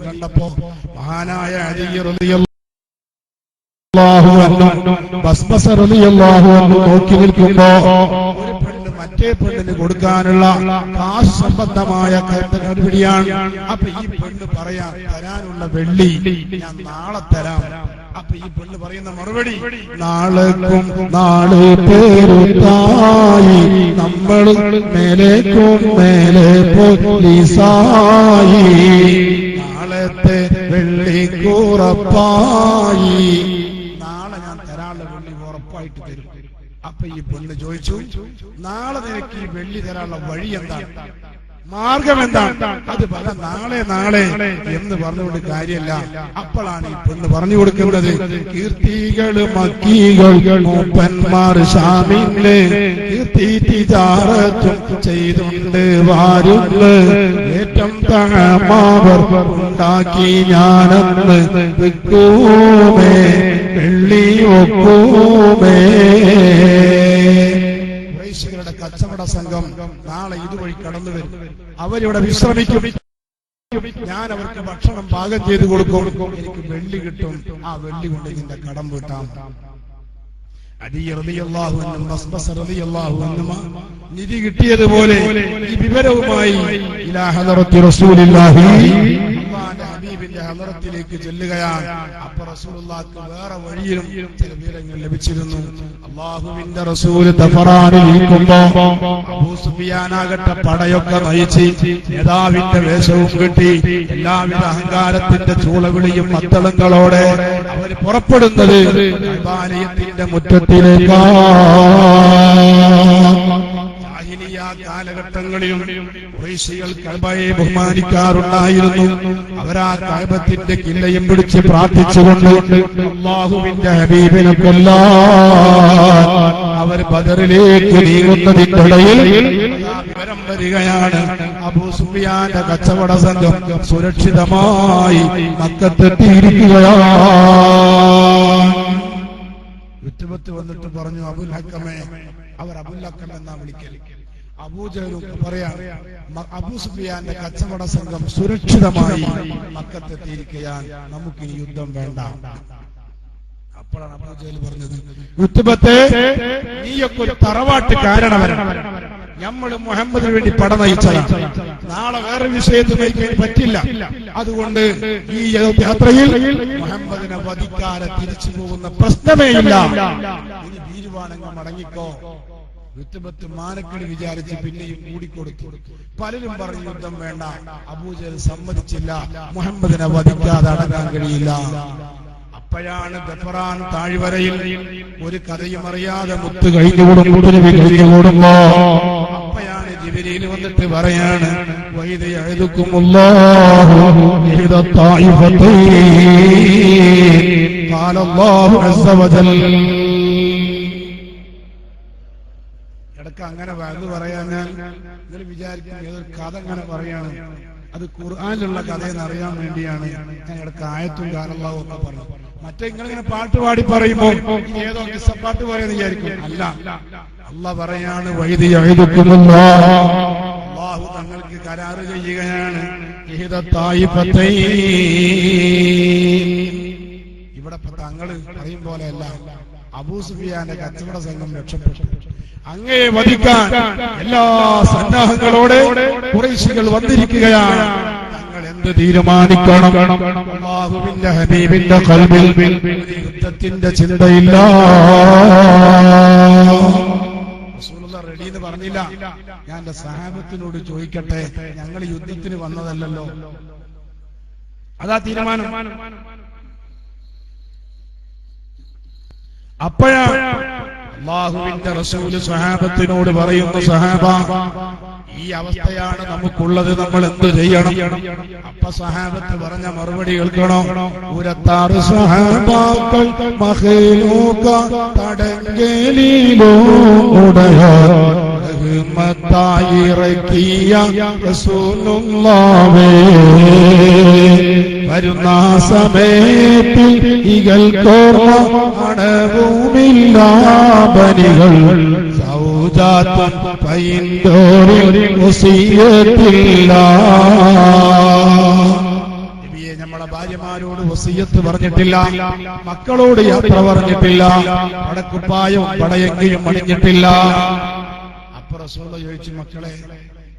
കണ്ടപ്പോ മഹാനായ അലി റളിയല്ലാഹു അൻഹു ബസ്ബസ റളിയല്ലാഹു അൻഹു നോക്കി നിൽക്കുമ്പോ ഒരു പെണ്ണ് മറ്റേ പെണ്ണിന് കൊടുക്കാനുള്ള കാശ് സംബന്ധമായ നടപടിയാണ്. അപ്പൊ ഈ പെണ്ണ് പറയാ, തരാനുള്ള വെള്ളി ഞാൻ നാളെ തരാം. അപ്പൊ ഈ പെണ്ണ് പറയുന്ന മറുപടി, നാളേക്കും നാളെ പേരുത്തായി നമ്മൾ മേലേക്കും മേലെ പോലീസായി നാളത്തെ വെള്ളിക്കുറപ്പായി, നാളെ ഞാൻ തരാനുള്ള വെള്ളി ഉറപ്പായിട്ട് തരും. അപ്പൊ ഈ പെണ്ണ് ചോദിച്ചു, നാളെ നിനക്ക് ഈ വെള്ളി തരാനുള്ള വഴി എന്താണ്? മാർഗം എന്താണ്? അത് പല നാളെ എന്ന് പറഞ്ഞുകൊണ്ട് കാര്യമല്ല. അപ്പോഴാണ് ഈ പെണ്ണ് പറഞ്ഞു കൊടുക്കുന്നത്, കീർത്തികൾ മക്കീകൾ മൂപ്പന്മാർ ഷാമില് കീർത്തി തിജാറത്തും ചെയ്തുണ്ട് വാരുന്ന് ഏറ്റം തമാവർ ഉണ്ടാക്കി ഞാനെന്ന് വിൽക്കൂമേ വെള്ളി ഒക്കൂമേ. യുടെ കച്ചവട സംഘം നാളെ ഇതുവഴി കടന്നു വരും. അവരിവിടെ വിശ്രമിക്കും. ഞാൻ അവർക്ക് ഭക്ഷണം പാകം ചെയ്ത് കൊടുക്കും. എനിക്ക് വെള്ളി കിട്ടും. ആ വെള്ളി കൊണ്ട് ഇതിന്റെ കടം വീട്ടാം. അലി റളിയല്ലാഹു അൻഹു മസ്ബസ് റളിയല്ലാഹു അൻഹു നിധി കിട്ടിയതുപോലെ ഈ വിവരവുമായി ഇലാ ഹദറത്തി റസൂലില്ലാഹി അല്ലാഹുവിന്റെ ഹബീബിന്റെ ഹദറത്തിലേക്ക് ചെല്ലുകയാണ്. അപ്പോൾ റസൂലുള്ളാഹിക്ക് വേറെ വഴിയിലും ചില വിവരങ്ങൾ ലഭിച്ചിരുന്നു. അല്ലാഹുവിന്റെ റസൂൽ തഫറാനിലിരിക്കുമ്പോ അബൂ സുഫിയാനാകട്ടെ പടയൊക്കെ നയിച്ച് നേതാവിന്റെ വേഷവും കിട്ടി എല്ലാവിധ അഹങ്കാരത്തിന്റെ ചൂളവിളിയും മത്തളങ്ങളോടെ അവർ പുറപ്പെടുന്നത് കഅബാലയത്തിന്റെ മുറ്റത്തിലേക്കാണ്. കാലഘട്ടങ്ങളിലും ഖുറൈശികൾ കഅബയെ ബഹുമാനിക്കാറുണ്ടായിരുന്നു. അവരാ കഅബത്തിന്റെ കില്ലയും പിടിച്ച് പ്രാർത്ഥിച്ചുകൊണ്ട് അല്ലാഹുവിന്റെ ഹബീബിനെ കൊല്ലാൻ അവർ ബദറിലേക്ക് നീങ്ങുന്നതിനിടയിൽ വിവരം വരികയാണ്. അബൂ സുഫിയാന്റെ കച്ചവട സംഘം സുരക്ഷിതമായി മക്കത്തെത്തിയിരിക്കുകയാണ്. വിട്ടുപത്ത് വന്നിട്ട് പറഞ്ഞു, അബുൽ ഹക്കമേ, അവർ അബുൽ ഹക്കം എന്നാ വിളിക്കൽ. അബൂജഹലും പറയാ, അബൂ സുഫിയാന്റെ കച്ചവട സംഘം സുരക്ഷിതമായി മക്കത്തെത്തിയിരിക്കുകയാണ്, നമുക്ക് ഈ യുദ്ധം വേണ്ട. അപ്പോഴാണ് അബൂജഹൽ പറഞ്ഞത്, ഉത്ബത്തെ, നീയൊക്കെ ഒരു തറവാട്ടുകാരനവരാണ്. നമ്മൾ മുഹമ്മദിന് വേണ്ടി പട നയിച്ചതാണ്. നാളെ വേറെ വിഷയത്തിൽ നയിക്കാൻ പറ്റില്ല. അതുകൊണ്ട് ഈ യാത്രയിൽ മുഹമ്മദിനെ വധിക്കാതെ തിരിച്ചു പോകുന്ന പ്രശ്നമേ ഇല്ല. ഇനി വീരുവാണെങ്കിൽ മടങ്ങിക്കോ. ഋതുബത്ത് മാനക്കടി വിചാരിച്ച് പിന്നെയും കൂടിക്കൊടുത്തു. പലരും പറഞ്ഞു യുദ്ധം വേണ്ട. അബൂജഹൽ സമ്മതിച്ചില്ല. മുഹമ്മദിനെ വധിക്കാതെ അടങ്ങാൻ കഴിയില്ല. അപ്പോഴാണ് ഗഫറാൻ താഴ്വരയിൽ ഒരു കഥയും അറിയാതെ മുത്ത് കഴിഞ്ഞുകൂടുമ്പോ അപ്പോഴാണ് ജിബ്രീൽ വന്നിട്ട് പറയാണ്, വൈദ യഅദുകുമുല്ലാഹു ഇഹ്ദ ത്വായിഫതൈൻ ഖാല അല്ലാഹു അസ്സ വജൽ. ഇടയ്ക്ക് അങ്ങനെ വഅദ് പറയാൻ നിങ്ങൾ വിചാരിക്കും ഏതൊരു കഥ അങ്ങനെ പറയാണ്. അത് ഖുർആനിലുള്ള കഥയെന്ന് അറിയാൻ വേണ്ടിയാണ് ഞാൻ ഇടയ്ക്ക് ആയത്തും കാലല്ലാഹു ഒക്കെ പറഞ്ഞു. മറ്റേ നിങ്ങളിങ്ങനെ പാട്ട് പാടി പറയുമ്പോ ഏതോ പാട്ട് പറയുന്ന വിചാരിക്കും. അല്ല, അല്ലാഹ് പറയാണ്, വൈദ യഅദുകുമുല്ലാഹ്, അല്ലാഹു തങ്ങൾക്ക് കരാറ് ചെയ്യുകയാണ്. ഇഹ്ദ ത്വായിഫതൈൻ, ഇവിടെ തങ്ങള് പറയും പോലെയല്ല. അബൂ സുഫിയാന്റെ കച്ചവട സംഘം രക്ഷപ്പെട്ടു. അങ്ങയെ വധിക്കാൻ എല്ലാ സന്നാഹങ്ങളോടെ ഖുറൈശികൾ വന്നിരിക്കുകയാണ്. ഞങ്ങൾ എന്ത് തീരുമാനിക്കണം? അല്ലാഹുവിന്റെ ഹബീബിന്റെ ഖൽബിൽ യുദ്ധത്തിന്റെ ചിന്തയില്ല. റസൂലുള്ളാഹി റെഡി എന്ന് പറഞ്ഞില്ല. ഞാൻ എന്റെ സഹാബത്തിനോട് ചോദിക്കട്ടെ, ഞങ്ങൾ യുദ്ധത്തിന് വന്നതല്ലല്ലോ. അതാ തീരുമാനം. അപ്പോഴാണ് അല്ലാഹുവിന്റെ റസൂൽ സ്വഹാബത്തിനോട് പറയുന്നു, സ്വഹാബ, ഈ അവസ്ഥയാണ് നമുക്കുള്ളത്, നമ്മൾ എന്ത് ചെയ്യണം? അപ്പൊ സ്വഹാബത്ത് പറഞ്ഞ മറുപടി കേൾക്കണോ? ഉരത്താറ് സ്വഹാബാക്കൾ മഖ്ലൂക തടങ്കലിലോ ഉടയായി ഇറക്കിയ റസൂലുള്ളാഹേ, വരുന്ന സമയത്തിൽ ഇകൾക്കോർമ്മ അണവുമില്ല ബനികൾ സൗജാത്തുൻ പൈന്തോറിൽ വസിയത്തില്ല. നബിയെ, നമ്മളെ ഭാര്യമാരോട് വസിയത്ത് പറഞ്ഞിട്ടില്ല, മക്കളോട് യാത്ര പറഞ്ഞിട്ടില്ല, പടക്കുപ്പായും പടയെങ്കിലും അണിഞ്ഞിട്ടില്ല. അപ്പൊ റസൂലുള്ളാഹി ചോദിച്ചു, മക്കളെ,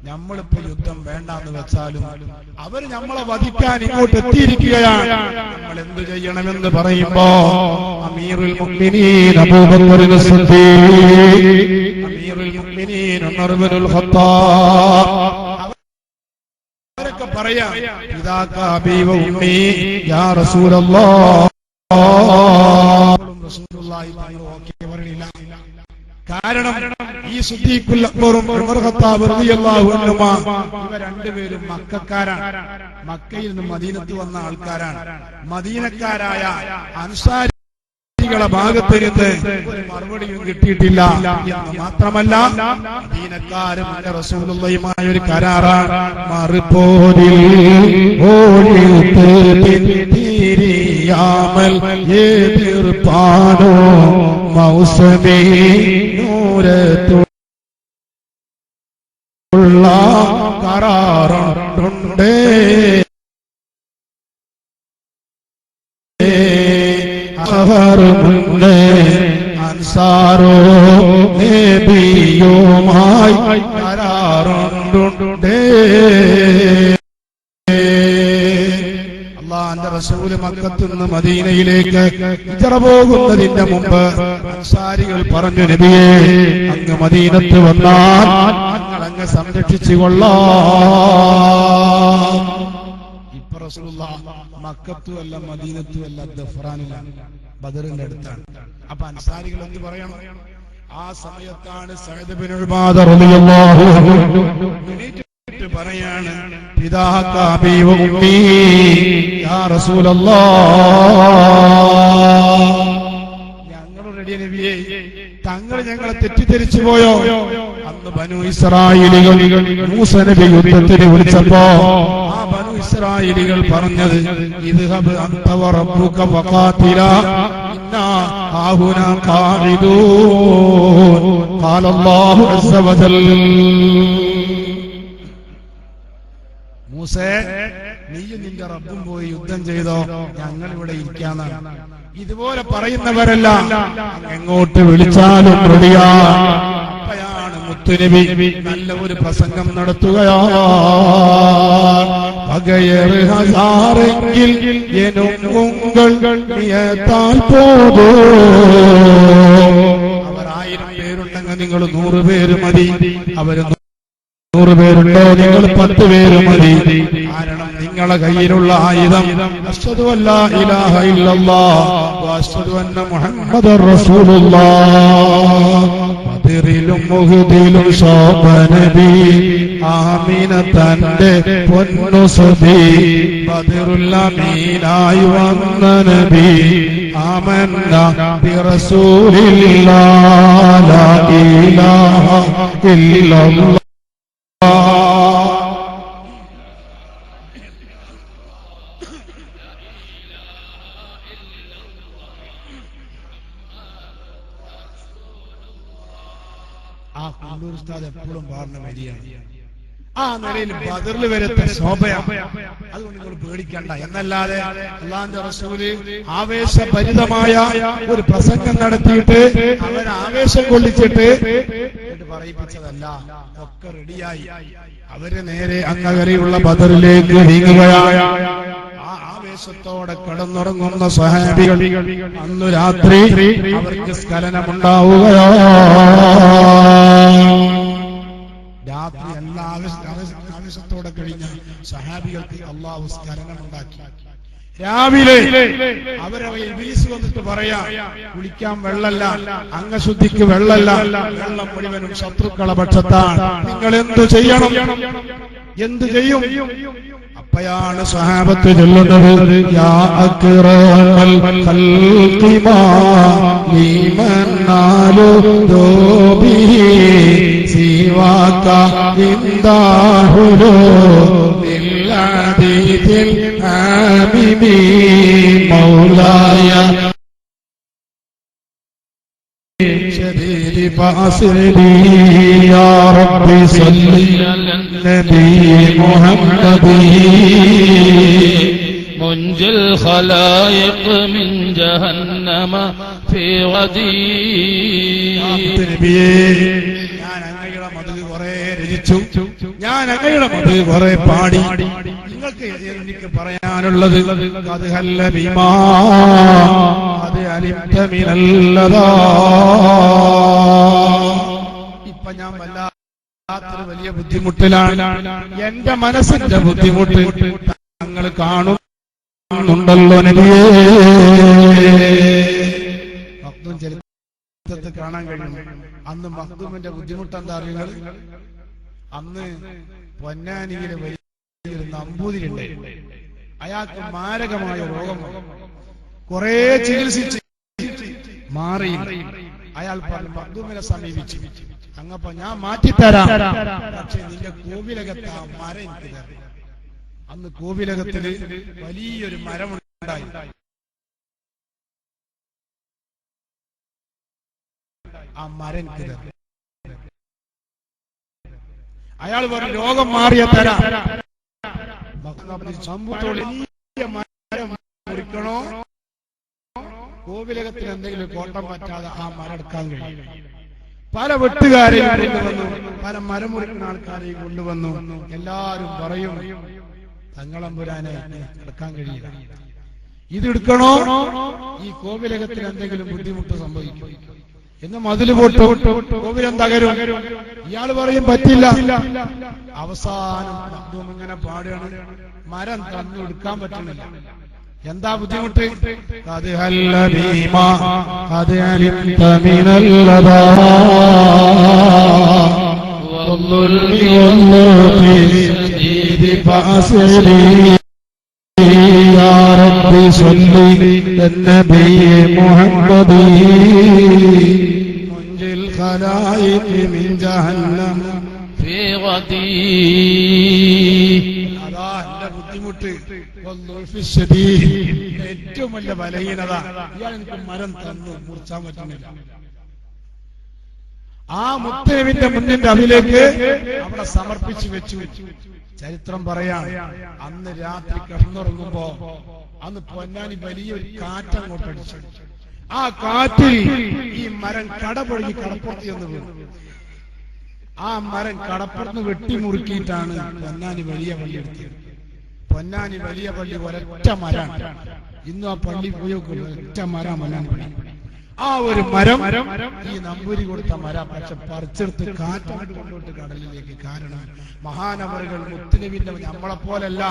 നമ്മളിപ്പോ യുദ്ധം വേണ്ടാന്ന് വെച്ചാലും അവർ നമ്മളെ വധിക്കാൻ ഇങ്ങോട്ട് എത്തിയിരിക്കുകയാണ്, നമ്മൾ എന്ത് ചെയ്യണമെന്ന് പറയുമ്പോ അമീറുൽ മുഅ്മിനീൻ അബൂബക്കർ സിദ്ദീഖ്, അമീറുൽ മുഅ്മിനീൻ ഉമർ ഇബ്നുൽ ഖത്താബ് അവരൊക്കെ പറയാ, ഇദാക അബീ വ ഉമ്മീ യാ റസൂലല്ലാഹ്. റസൂലുള്ളാഹി പറഞ്ഞു, ഓക്കേ പറയില്ല. കാരണം ഈ സിദ്ദീഖുൽ അക്ബറും ഉമർ ഖത്താബ് റളിയല്ലാഹു അൻഹുമാ ഇവർ രണ്ടുപേരും മക്കക്കാരാണ്. മക്കയിൽ നിന്ന് മദീനത്ത് വന്ന ആൾക്കാരാണ്. മദീനക്കാരായ അൻസാരികളെ ഭാഗത്ത് നിന്ന് ഒരു മറുപടിയും കിട്ടിയിട്ടില്ല എന്ന് മാത്രമല്ല, മദീനക്കാരും റസൂലുള്ളാഹിയുമായ ഒരു കരാറാണ്. മറുപോരിൽ ഓടിയാമൽ എതിർപ്പാനോ മൗസമേ നൂരത്തുള്ള കരാറുണ്ട്. മുന്നേ അൻസാറോ നബിയുമായി കരാറുണ്ട്. അല്ലാഹുവിന്റെ റസൂൽ മക്കത്ത് നിന്ന് മദീനയിലേക്ക് ഹിജ്റ പോകുന്നതിന്റെ മുമ്പ് അൻസാരികൾ പറഞ്ഞു, നബിയേ അങ്ങ് മദീനത്ത് വന്നാൽ ഞങ്ങൾ അങ്ങ് സംരക്ഷിച്ചു കൊള്ളാം. ഇപ്പൊ റസൂലുള്ളാഹ് മക്കത്തും അല്ല മദീനത്തും അല്ല, ദഫ്റാനിലാണ്, ബദറിന്റെ അടുത്താണ്. അപ്പൊ അൻസാരികൾ എന്ത് പറയണം? ആ സമയത്താണ് സഅദ് ബിൻ ഉബാദ റളിയല്ലാഹു അൻഹു പറയാണ്, പിതാക അബീ വ ഉമ്മീ യാ റസൂലല്ലാഹ്, ഞങ്ങൾ റെഡി നബിയേ, തങ്ങൾ ഞങ്ങളെ തെറ്റിദ്ധരിച്ചു പോയോ? അന്ന് ബനു ഇസ്രായേലികൾ മൂസ നബി യുദ്ധത്തിന് വിളിച്ചപ്പോ ആ ബനു ഇസ്രായേലികൾ പറഞ്ഞത്, ഇദ്ഹബ് അൻത വ റബ്ബുക ഫഖാതിലാ ഇന്നാ ഹാഹുനാ ഖാഇദൂൻ ഖാല അല്ലാഹു അസ്സ വജൽ. മൂസേ, നീയും നിന്റെ റബ്ബും പോയി യുദ്ധം ചെയ്തോ, ഞങ്ങൾ ഇവിടെ ഇരിക്കാന്നാണ്. ഇതുപോലെ പറയുന്നവരെല്ലാം എങ്ങോട്ട് വിളിച്ചാലും റെഡിയാ. അപ്പോഴാണ് മുത്തുനബി നല്ല ഒരു പ്രസംഗം നടത്തുകയാണ്. പകയറ് ഹസാറെങ്കിൽ എനുങ്ങൾ നിയത്താൽ പോതോ. അവർ 1000 പേരുണ്ടെങ്കിൽ നിങ്ങൾ 100 പേര് മതി. അവര് 100 പേരുണ്ടോ, നിങ്ങൾ 10 പേര് മതി. കാരണം നിങ്ങളെ കയ്യിലുള്ള ആയുധം അശ്ഹദു അല്ലാ ഇലാഹ ഇല്ലല്ലാഹ് വ അശ്ഹദു അന്ന മുഹമ്മദർ റസൂലുള്ളാഹ്. ബദറിലും മുഹദിലും ശോഭ നബി ആമിന തന്റെ പൊന്നുസബി. ബദറുൽ അമീനായി വന്ന നബി ആമന്ന ബി റസൂലില്ലാഹ് ലാ ഇലാഹ ഇല്ലല്ലാഹ്. ആ കുണ്ടൂർ ഉസ്താദ് എപ്പോഴും പാടുന്ന വരിയാണ്. ആ നിലയിൽ ബദറിൽ വരത്തെ ശോഭയാണ്. അതുകൊണ്ട് നിങ്ങൾ പേടിക്കണ്ട എന്നല്ലാതെ അല്ലാഹുവിന്റെ റസൂല് ആവേശഭരിതമായ ഒരു പ്രസംഗം നടത്തിയിട്ട് അവരെ ആവേശം കൊള്ളിച്ചിട്ട് പറയിപ്പിച്ചതല്ല. ഒക്കെ റെഡിയായി അവര് നേരെ അങ്ങകരെയുള്ള ബദറിലേക്ക് നീങ്ങുകയാണ്. ആ ആവേശത്തോടെ കടന്നുറങ്ങുന്ന സ്വഹാബികൾ അന്നു രാത്രി അവർക്ക് സ്ഖലനമുണ്ടാവുകയാണ്. രാത്രി എല്ലാ ആവേശത്തോടെ കഴിഞ്ഞ സഹാബികൾക്ക് അള്ളാഹു സ്ഖലനമുണ്ടാക്കി. രാവിലെ അവരവയെ ഇബ്ലീസ് വന്നിട്ട് പറയാ, കുളിക്കാൻ വെള്ളല്ല, അംഗശുദ്ധിക്ക് വെള്ളല്ല, വെള്ളം മുഴുവനും ശത്രുക്കളെ പക്ഷത്താണ്, നിങ്ങൾ എന്തു ചെയ്യണം? എന്തു ചെയ്യും? അപ്പയാണ് സഹാബത്ത് ചൊല്ലുന്നത്, യാ അക്റമൽ ഖൽഖി മാ ലിമന്നാലു ദോബിഹി സിവാക ഇന്ദാഹുലു ലില്ലാദിതിൽ ആമിമി മൗലായ شديد فأسرني يا ربي صل على النبي محمد منجي الخلائق من جهنم في غدي. ഞാൻ അങ്ങയുടെ മധു കുറെ രചിച്ചു, ഞാൻ അങ്ങയുടെ മധു കുറെ പാടി. നിങ്ങൾക്ക് എനിക്ക് പറയാനുള്ളത് അത് ഹല്ല ബിമാ അത് അലിംത മിനല്ലദാ. ഇപ്പൊ ഞാൻ വല്ലാത്തൊരു വലിയ ബുദ്ധിമുട്ടിലാണ്. എന്റെ മനസ്സിന്റെ ബുദ്ധിമുട്ട് ഞങ്ങൾ കാണുന്നുണ്ടല്ലോ നബിയേ. ചരിത്രത്തിൽ കാണാൻ കഴിയും. അന്ന് മഖ്ദൂമിന്റെ ബുദ്ധിമുട്ട് എന്താ അറിയുന്നത്? അന്ന് പൊന്നാനിയിലെ വലിയൊരു നമ്പൂതിരിണ്ട്. അയാൾക്ക് മാരകമായ രോഗം കുറെ ചികിത്സിച്ച് മാറി. അയാൾ മഖ്ദൂമിനെ സമീപിച്ചു. അങ്ങപ്പ ഞാൻ മാറ്റിത്തരാം, പക്ഷെ നിന്റെ കോവിലകത്ത് ആ മരം എനിക്ക് തരണം. അന്ന് കോവിലകത്തില് വലിയൊരു മരമുണ്ടായി. ആ മരം എനിക്ക് തരണം. അയാൾ പറഞ്ഞു രോഗം മാറിയ തരാം. വലിയ മരം മുറിക്കണോ, കോവിലകത്തിന് എന്തെങ്കിലും കോട്ടം പറ്റാതെ ആ മരം എടുക്കാൻ കഴിയും. പല വെട്ടുകാരെയും കൊണ്ടുവന്നു, പല മരം മുറിക്കുന്ന ആൾക്കാരെയും കൊണ്ടുവന്നു. എല്ലാരും പറയും തങ്ങളമ്പുരാനെ എടുക്കാൻ കഴിയില്ല, ഇത് എടുക്കണോ ഈ കോവിലകത്തിന് എന്തെങ്കിലും ബുദ്ധിമുട്ട് സംഭവിക്കും എന്ന് മതില് പൊട്ടു, കോവിലം തകരും. ഇയാൾ പറയും പറ്റില്ല. അവസാനം മഖ്ദൂം ഇങ്ങനെ പാടുകയാണ്, മരം തന്നു എടുക്കാൻ പറ്റുന്നില്ല. എന്താ ബുദ്ധിമുട്ട്? ബുദ്ധിമുട്ട് ഏറ്റവും വലിയ ബലഹീനത. ഇയാൾ എനിക്ക് മരം തന്നു, മുറിച്ചാൻ പറ്റുന്നില്ല. ആ മുത്തനബിന്റെ മുന്നിന്റെ അതിലേക്ക് അവിടെ സമർപ്പിച്ചു വെച്ചു. ചരിത്രം പറയാം, അന്ന് രാത്രി കിടന്നുറങ്ങുമ്പോ അന്ന് പൊന്നാനി വലിയൊരു കാറ്റങ്ങോട്ടടിച്ചു. ആ കാറ്റിൽ ഈ മരം കടപൊഴുകി കടപ്പുറത്തി എന്ന് വീണു. ആ മരം കടപ്പുറത്ത് വെട്ടിമുറുക്കിയിട്ടാണ് പൊന്നാനി വലിയ പള്ളി എടുത്തത്. പൊന്നാനി വലിയ പള്ളി ഒരൊറ്റ മരാണ്. ഇന്നും ആ പള്ളി പോയി ഒറ്റ മരം പൊന്നാനി പള്ളി. ആ ഒരു മരം ഈ നമ്പൂരി കൊടുത്ത മരം, പക്ഷെ പറിച്ചെടുത്ത് കാറ്റാണ്ട് കൊണ്ടോട്ട് കടലിലേക്ക്. കാരണം മഹാനവറുകൾ മുത്തുനബിന്റെ നമ്മളെ പോലല്ല,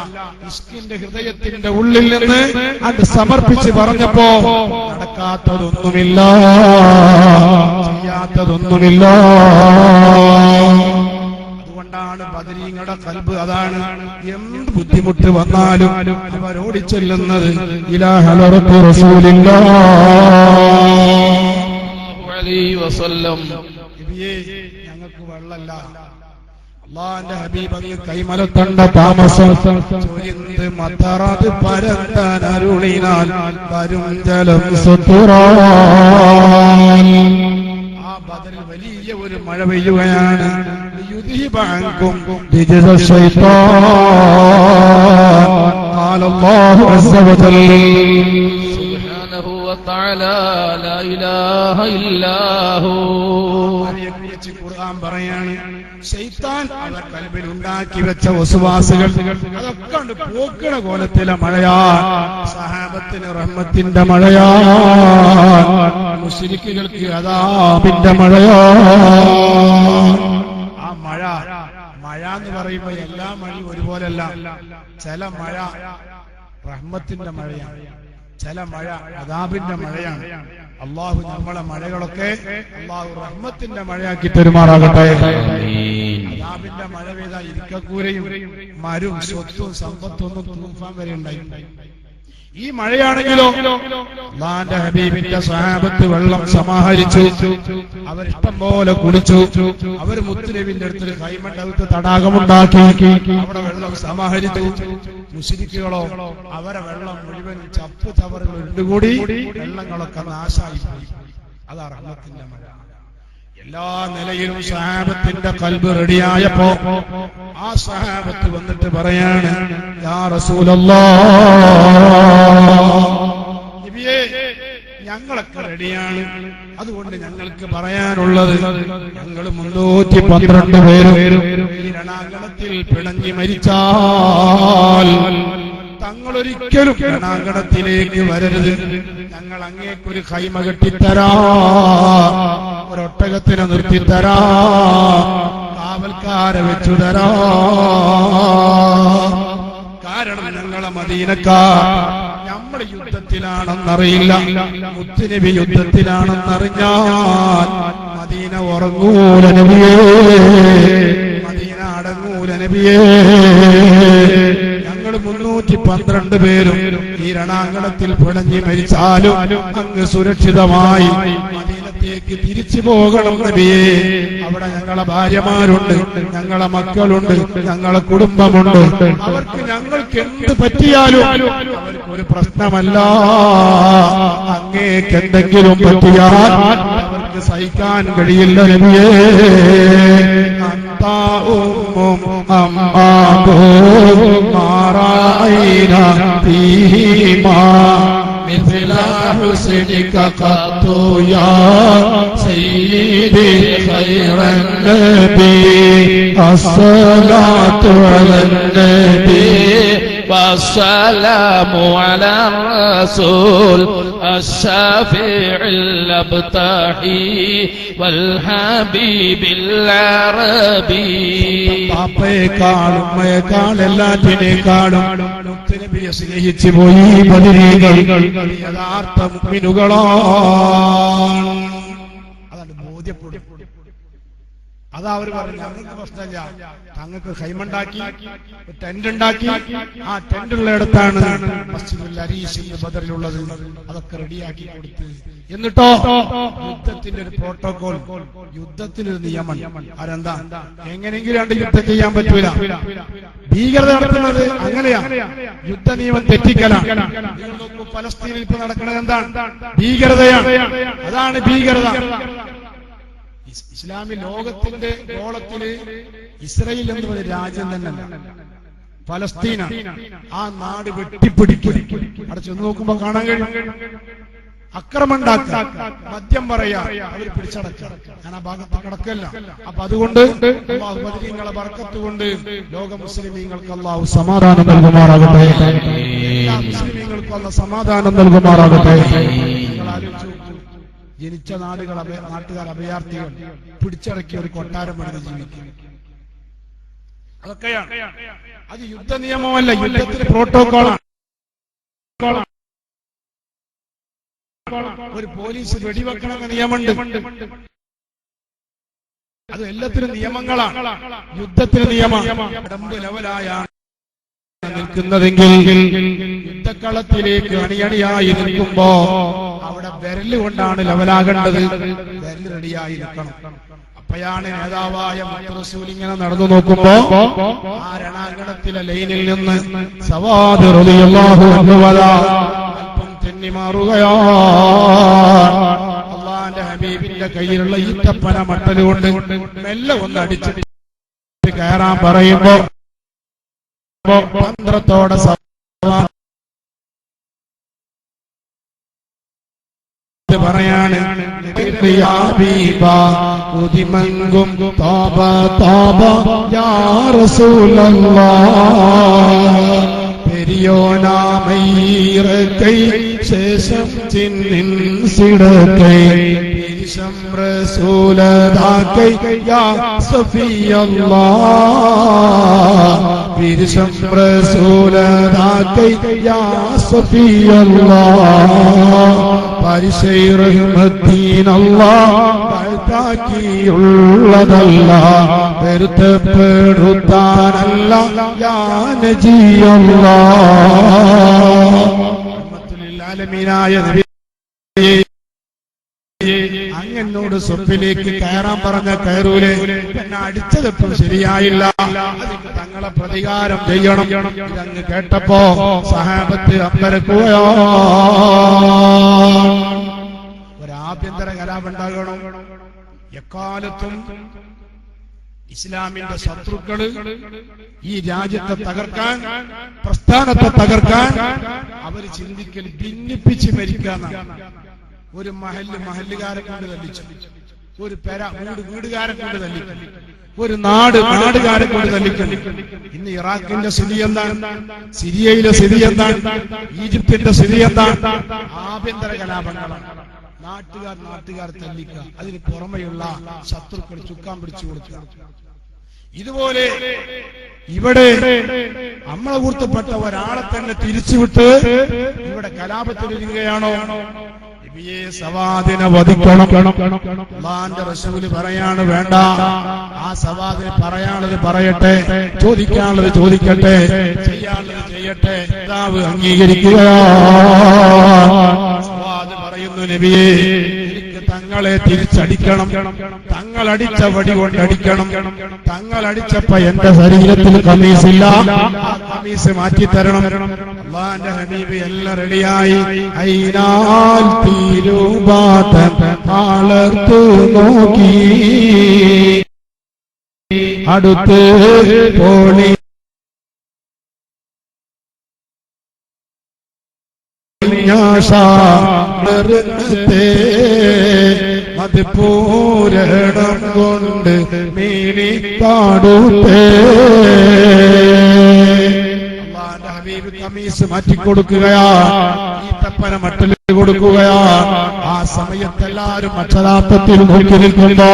ഇഷ്കിന്റെ ഹൃദയത്തിന്റെ ഉള്ളിൽ നിന്ന് അത് സമർപ്പിച്ച് പറഞ്ഞപ്പോ നടക്കാത്തതൊന്നുമില്ല, ചെയ്യാത്തതൊന്നുമില്ല. അതുകൊണ്ടാണ് ബദരീങ്ങളുടെ ഖൽബ് അതാണ്. എന്ത് ബുദ്ധിമുട്ട് വന്നാലും അവരോട് ചെല്ലുന്നത് ഇലാ ഹലറത്തു റസൂലില്ലാഹ് അലൈഹി വസല്ലം. ഞങ്ങൾക്ക് വെള്ളമില്ല, അല്ലാഹുവിന്റെ ഹബീബ് അങ്ങ് കൈമലത്തണ്ട താമസം ചൊരിന്ത് മതറത് പരത്താൻ അരുളിനാൽ വരും ജലം സുതുറാൻ. ആ ബദറിൽ വലിയ ഒരു മഴ പെയ്യുകയാണ്. യുദ്ഹിബഅൻകും ബിജസ ശൈത്താൻ ഖാല അല്ലാഹു അസ്സ വജല്ല സുബ്ഹാനഹു വതആല ലാ ഇലാഹ ഇല്ലാഹു. അതിനെക്കുറിച്ച് ഖുർആൻ പറയാണ്, ശൈത്താൻ അവരുടെ കൽബിൽ ഉണ്ടാക്കി വെച്ച വസ്വാസുകൾ അതൊക്കെ ഉണ്ട് പോക്കണ കോലത്തിലെ മഴയാ. സഹാബത്തിന് റഹ്മത്തിന്റെ മഴയാ, മുശ്രിക്കുകൾക്ക് അദാബിന്റെ മഴയാ. ആ മഴ എന്ന് പറയുമ്പോ എല്ലാ മഴയും ഒരുപോലല്ല. ചില മഴ റഹ്മത്തിന്റെ മഴയാണ്, ചില മഴ അദാബിന്റെ മഴയാണ്. അള്ളാഹു നമ്മളെ മഴകളൊക്കെ അള്ളാഹു റഹ്മത്തിന്റെ മഴയാക്കി പെരുമാറാകട്ടെ. അദാബിന്റെ മഴ പെയ്താൽ ഇരിക്കക്കൂരയും മരും സ്വത്തും സമ്പത്തൊന്നും തൂഫാൻ വരെ ഉണ്ടായി. ഈ മഴയാണെങ്കിലോ അല്ലാഹുവിന്റെ ഹബീബിന്റെ സ്വഹാബത്ത് വെള്ളം സമാഹരിച്ചു, അവരിഷ്ടം പോലെ കുളിച്ചു. അവർ മുത്തുനബിന്റെ അടുത്തൊരു കൈമണ്ടകത്ത് തടാകമുണ്ടാക്കി അവിടെ വെള്ളം സമാഹരിച്ചു. മുശ്രിക്കുകളോ അവരെ വെള്ളം മുഴുവൻ ചപ്പ് ചവറുകൾ ഇട്ടുകൂടി വെള്ളങ്ങളൊക്കെ നാശായി പോയി. അതാ റഹ്മത്തിന്റെ മഴ. എല്ലാ നിലയിലും സഹാബത്തിന്റെ ഖൽബ് റെഡിയായപ്പോ ആ സഹാബത്ത് വന്നിട്ട് പറയാണ്, യാ റസൂലല്ലാഹ്, നബിയേ ഞങ്ങളൊക്കെ റെഡിയാണ്. അതുകൊണ്ട് ഞങ്ങൾക്ക് പറയാനുള്ളത്, ഞങ്ങൾ 312 പേരും ഈ രണാങ്കണത്തിൽ പിണങ്ങി മരിച്ചാൽ തങ്ങളൊരിക്കലും രണാങ്കണത്തിലേക്ക് വരരുത്. ഞങ്ങൾ അങ്ങേക്കൊരു ഖൈമ കെട്ടിത്തരാം, ഒരൊട്ടകത്തിനെ നിർത്തിത്തരാം, കാവൽക്കാരെ വെച്ചു തരാം. കാരണം ഞങ്ങളെ മദീനക്കാർ നമ്മൾ യുദ്ധത്തിലാണെന്നറിയില്ല, മുത്തുനബി യുദ്ധത്തിലാണെന്നറിഞ്ഞാൽ മദീന ഉറങ്ങൂല നബിയേ, മദീന അടങ്ങൂല നബിയേ. ഞങ്ങൾ 312 പേരും ഈ രണാങ്കണത്തിൽ പിടഞ്ഞു മരിച്ചാലും അങ്ങ് സുരക്ഷിതമായി മദീനത്തേക്ക് തിരിച്ചു പോകണം നബിയേ. അവിടെ ഞങ്ങളെ ഭാര്യമാരുണ്ട്, ഞങ്ങളെ മക്കളുണ്ട്, ഞങ്ങളെ കുടുംബമുണ്ട്. അവർക്ക് ഞങ്ങൾക്ക് എന്ത് പറ്റിയാലും അവർക്കൊരു പ്രശ്നമല്ല. അങ്ങേക്ക് എന്തെങ്കിലും പറ്റിയാൽ അവർക്ക് സഹിക്കാൻ കഴിയില്ല നബിയേ. അന്താ ഉമ്മും അമ്മാബും മാറായിന ഫീഹിമാ مثل حسنك قط يا سيدي خير النبي الصلاة على النبي والسلام على الرسول الشافع الابتحي والحبيب العربي. പാപ്പയെക്കാളും ഉമ്മയെക്കാളും എല്ലാറ്റിനേക്കാളും മുത്തുനബിയെ സ്നേഹിച്ചു പോയി ബദരീകൾ യഥാർത്ഥ മുഅ്മിനുകളാണ്. അതാണ് ബോധ്യപ്പെടും. അതാ അവർ പറഞ്ഞു ഞങ്ങൾക്ക് പ്രശ്നമില്ല, തങ്ങൾക്ക് ഹൈമുണ്ടാക്കി ടെന്റ് ഉണ്ടാക്കി, ആ ടെന്റുള്ളയിടത്താണ് മസ്ജിദുൽ അരീസ് ബദറിലുള്ളത്, അതൊക്കെ റെഡിയാക്കി കൊടുത്ത്. എന്നിട്ടോ യുദ്ധത്തിന്റെ ഒരു പ്രോട്ടോകോൾ, യുദ്ധത്തിനൊരു നിയമം. അതെന്താ? എങ്ങനെയെങ്കിലും യുദ്ധം ചെയ്യാൻ പറ്റൂല. ഭീകരത നടത്തുന്നത് അങ്ങനെയാ, യുദ്ധ നിയമം തെറ്റിക്കലാണ്. ഫലസ്തീനിൽ ഇപ്പൊ നടക്കുന്നത് എന്താണ്? ഭീകരതയാണ്. അതാണ് ഭീകരത. ഇസ്ലാമി ലോകത്തിന്റെ ഗോളത്തില് ഇസ്രയേൽ എന്ന് പറയുന്ന രാജ്യം തന്നെ ഫലസ്തീന, ആ നാട് വെട്ടിപ്പിടിക്കും. അവിടെ ചെന്ന് നോക്കുമ്പോ കാണാൻ കഴിയും അക്രമം ഉണ്ടാക്കുക, മദ്യം പറയാ, അവർ പിടിച്ചടക്കുക. ഞാൻ ആ ഭാഗത്ത് കിടക്കല്ല. അപ്പൊ അതുകൊണ്ട് ബദരീങ്ങളെ ബർക്കത്ത് കൊണ്ട് ലോക മുസ്ലിമീങ്ങൾക്ക് അല്ലാഹു സമാധാനം നൽകുമാറാകട്ടെ. എല്ലാ മുസ്ലിമീങ്ങൾക്കും അല്ലാഹു സമാധാനം നൽകുമാറാകട്ടെ. നിങ്ങൾ ആലോചിച്ചു, ജനിച്ച നാട്ടുകാർ അഭയാർത്ഥികൾ പിടിച്ചടക്കിയ ഒരു കൊട്ടാരം പണിത് ജീവിക്കും. അതൊക്കെയാണ്. അത് യുദ്ധ നിയമമല്ല, യുദ്ധത്തിന് പ്രോട്ടോകോളാണ്. ഒരു പോലീസ് വെടിവെക്കണമെന്ന നിയമമുണ്ട്. അത് എല്ലാത്തിനും നിയമങ്ങളാണ്. യുദ്ധത്തിന് നിയമം ഉടമ്പ് ലെവലായാണ് നിൽക്കുന്നതെങ്കിൽ യുദ്ധക്കളത്തിലേക്ക് അണിയണിയായി നിൽക്കുമ്പോ അവിടെ വിരല് കൊണ്ടാണ് ലെവലാകേണ്ടത്. വിരല് റെഡിയായി നിൽക്കണം. അപ്പോഴാണ് നേതാവായ റസൂൽ ഇങ്ങനെ നടന്നു നോക്കുമ്പോ ആ രണാങ്കണത്തിലെ ലൈനിൽ നിന്ന് സവാദ് റളിയല്ലാഹു അൻഹു അല്പം തെന്നിമാറുകയാണ്. അല്ലാഹുവിന്റെ ഹബീബിന്റെ കയ്യിലുള്ള ഈത്തപ്പന മട്ടലുകൊണ്ട് മെല്ലെ ഒന്ന് അടിച്ചിട്ട് കയറാൻ പറയുമ്പോ മന്ത്രത്തോടെ പറയാണ് ഉദിമങ്കും താബ താബ യാ റസൂലല്ലാഹ് പെരിയോനാമൈറക്കൈ ശേഷം ചിന്നിൻ സിടക്കൈ പിരിശം റസൂലദാക്കൈ യാ സഫിയല്ലാഹ് പിരിശം റസൂലദാക്കൈ യാ സഫിയല്ലാഹ് പരിശൈ റഹ്മത്തീനല്ലാഹ് താക്കിയുള്ളതല്ല വെറുത്തപ്പെടുത്താനല്ല യാ നബിയല്ലാഹ് റഹ്മത്തുലിൽ നബിയേ അങ്ങനോട് സ്വപ്പിലേക്ക് കയറാൻ പറഞ്ഞ കയറൂലേ, എന്നെ അടിച്ചതെത്തും ശരിയായില്ല, തങ്ങളെ പ്രതികാരം ചെയ്യണം. ഇതങ്ങ് കേട്ടപ്പോ സഹാബത്ത് അമ്പരക്കുകയോ. ഒരാഭ്യന്തര കലാപുണ്ടാകണം. എക്കാലത്തും ഇസ്ലാമിന്റെ ശത്രുക്കള് ഈ രാജ്യത്തെ തകർക്കാൻ, പ്രസ്ഥാനത്തെ തകർക്കാൻ അവർ ചിന്തിക്കൽ ഭിന്നിപ്പിച്ച് മരിക്കാന്നാണ്. ഒരു മഹല്ലുകാരെ കൊണ്ട് തല്ലിച്ചു, ഒരു വീടുകാരെ കൊണ്ട് തല്ലിക്കും, ഒരു നാടുകാരെ കൊണ്ട് തല്ലിക്കും. ഇന്ന് ഇറാഖിന്റെ സ്ഥിതി എന്താണ്? സിറിയയിലെ സ്ഥിതി എന്താണ്? ഈജിപ്തിന്റെ സ്ഥിതി എന്താണ്? ആഭ്യന്തര കലാപങ്ങളാണ്. നാട്ടുകാർ തല്ലിക്കുക, അതിന് പുറമെയുള്ള ശത്രുക്കൾ ചുക്കാൻ പിടിച്ചു കൊടുക്കുക. ഇതുപോലെ ഇവിടെ നമ്മളെ കൂട്ടപ്പെട്ട ഒരാളെ തന്നെ തിരിച്ചുവിട്ട് ഇവിടെ കലാപത്തിലിരിക്കുകയാണോ? നബിയെ സവാദിനെ വധിക്കണം. അല്ലാഹുവിന്റെ റസൂല് പറയാണ് വേണ്ട, ആ സവാദിന് പറയാനുള്ളത് പറയട്ടെ, ചോദിക്കാനുള്ളത് ചോദിക്കട്ടെ, ചെയ്യാനുള്ളത് ചെയ്യട്ടെ. പിതാവ് അംഗീകരിക്കുക. സവാദ് പറയുന്നു നബിയെ തങ്ങളെ തിരിച്ചടിക്കണം, തങ്ങളടിച്ച വടി കൊണ്ടടിക്കണം. തങ്ങളടിച്ചപ്പോ എന്റെ ശരീരത്തിൽ കമീസില്ല, ആ കമീസ് മാറ്റിത്തരണം. അല്ലാഹുവിന്റെ ഹബീബ് എല്ലാം റെഡിയായി. ഐനാൽ തിരുബാതൻ ആളർത്തു നോക്കി അടുത്ത് പോളി മദ്പൂരണം കൊണ്ട് മീനി പാടൂത്തേ. അല്ലാഹുവിന്റെ ഹബീബ് കമീസ് മാറ്റിക്കൊടുക്കുകയാ, ഈത്തപ്പന മട്ടൽ കൊടുക്കുകയാ. ആ സമയത്ത് എല്ലാവരും അക്ഷരാർത്ഥത്തിൽ നോക്കി നിൽക്കുമ്പോ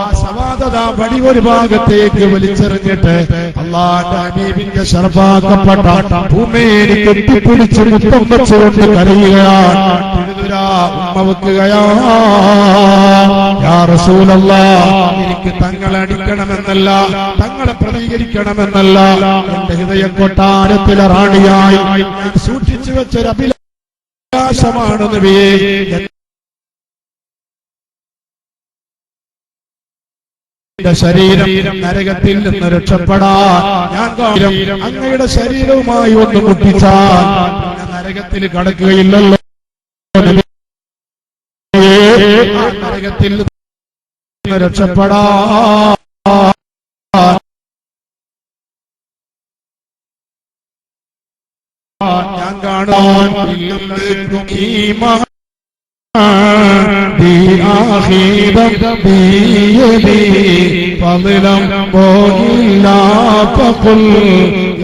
ആ സവാദത വടി ഒരു ഭാഗത്തേക്ക് വലിച്ചെറിഞ്ഞിട്ട് അല്ലാഹുവിന്റെ ഹബീബിന്റെ ശർഫാക്കപ്പെട്ട ഭൂമിയിൽ കെട്ടിപ്പിടിച്ച് മുത്തം വെച്ചുകൊണ്ട് കരയുകയാണ്. ഉമ്മ വെക്കുകയാ. യാ റസൂലല്ലാഹ്, എനിക്ക് തങ്ങളെ അടിക്കണമെന്നല്ല, തങ്ങളെ പ്രതികരിക്കണമെന്നല്ല, എന്റെ ഹൃദയ കൊട്ടാരത്തിലെ റാണിയായി സൂക്ഷിച്ചു വെച്ചൊരു അഭിലാഷമാണ് നബിയേ. ശരീരം നരകത്തിൽ നിന്ന് രക്ഷപ്പെടാൻ ഞാൻ അങ്ങയുടെ ശരീരവുമായി ഒന്ന് മുട്ടിച്ചാൽ നരകത്തിൽ കടക്കുകയില്ലല്ലോ. നരകത്തിൽ നിന്ന് രക്ഷപ്പെടാൻ ഞാൻ കാണാൻ فضلا وإلا فقل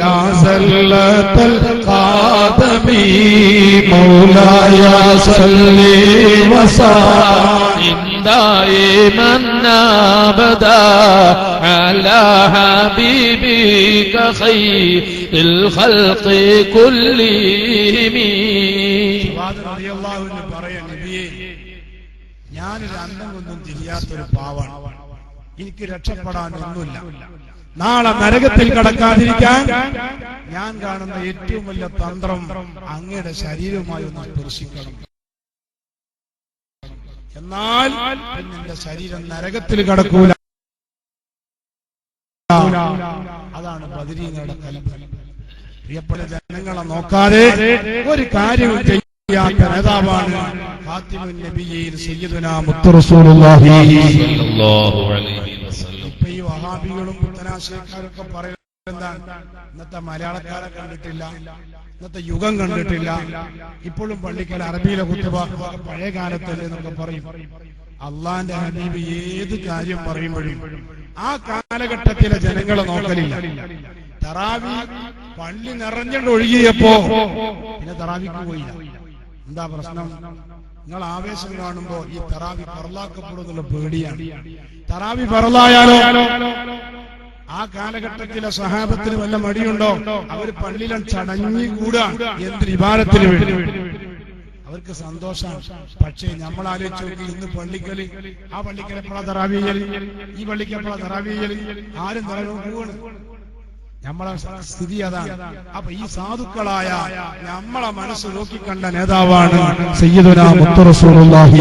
يا زلة القادم مولاي صل وسلم دائما أبدا على حبيبك خير الخلق كلهم. ഞാനൊരു അന്തമൊന്നും തിരിയാത്തൊരു പാവാണ്, എനിക്ക് രക്ഷപ്പെടാനൊന്നുമില്ല. നാളെ നരകത്തിൽ കടക്കാതിരിക്കാൻ ഞാൻ കാണുന്ന ഏറ്റവും വലിയ തന്ത്രം അങ്ങയുടെ ശരീരവുമായി ഒന്ന് സ്പർശിക്കണം. എന്നാൽ എന്റെ ശരീരം നരകത്തിൽ കടക്കൂല. അതാണ് ബദരീങ്ങളുടെ കലം. പ്രിയപ്പെട്ട ജനങ്ങളെ നോക്കാതെ ഒരു കാര്യവും ചെയ്യാത്ത നേതാവാണ് ഖാതിമുൻ നബിയ്യീൻ സയ്യിദുനാ മുത്തു റസൂലുള്ളാഹി സ്വല്ലല്ലാഹു അലൈഹി വസല്ലം. ഇപ്പൊ ഈ വഹാബികളും പുത്തനാശയക്കാരൊക്കെ പറയുന്നത് എന്താണ്? ഇന്നത്തെ മലയാളക്കാരെ കണ്ടിട്ടില്ല, ഇന്നത്തെ യുഗം കണ്ടിട്ടില്ല, ഇപ്പോഴും പള്ളിക്കൽ അറബിയിലെ ഖുത്ബ പഴയ കാലത്തല്ലേ എന്നൊക്കെ പറയും. അള്ളാന്റെ ഹബീബ് ഏത് കാര്യം പറയുമ്പോഴും ആ കാലഘട്ടത്തിലെ ജനങ്ങളെ നോക്കലില്ല. തറാവി പള്ളി നിറഞ്ഞുകൊണ്ട് ഒഴുകിയപ്പോ പിന്നെ തറാവിക്ക് പോയില്ല. എന്താ പ്രശ്നം? നിങ്ങൾ ആവേശം കാണുമ്പോ ഈ തറാവി ഫർലാക്കപ്പെടുന്നുള്ള പേടിയാണ്. തറാവി ഫർലായാലോ? ആ കാലഘട്ടത്തിലെ സഹാബത്തിന് വല്ല മടിയുണ്ടോ? അവര് പള്ളിയിലും ചടഞ്ഞു കൂടാ എന്തൊരു ഇബാദത്തിന് വേണ്ടി. അവർക്ക് സന്തോഷമാണ്. പക്ഷേ നമ്മൾ ആലോചിച്ച് നോക്കി, ഇന്ന് പള്ളിക്കല് ആ പള്ളിക്കൽ എപ്പോഴാ തറാവിയല്, ഈ പള്ളിക്ക് എപ്പോഴാ തറാവിയല്, ആരും പോവാണ്. നമ്മളെ സ്ഥിതി അതാണ്. അപ്പൊ ഈ സാധുക്കളായ നമ്മളെ മനസ്സ് നോക്കിക്കണ്ട നേതാവാണ് സയ്യിദുനാ മുത്തു റസൂലുള്ളാഹി.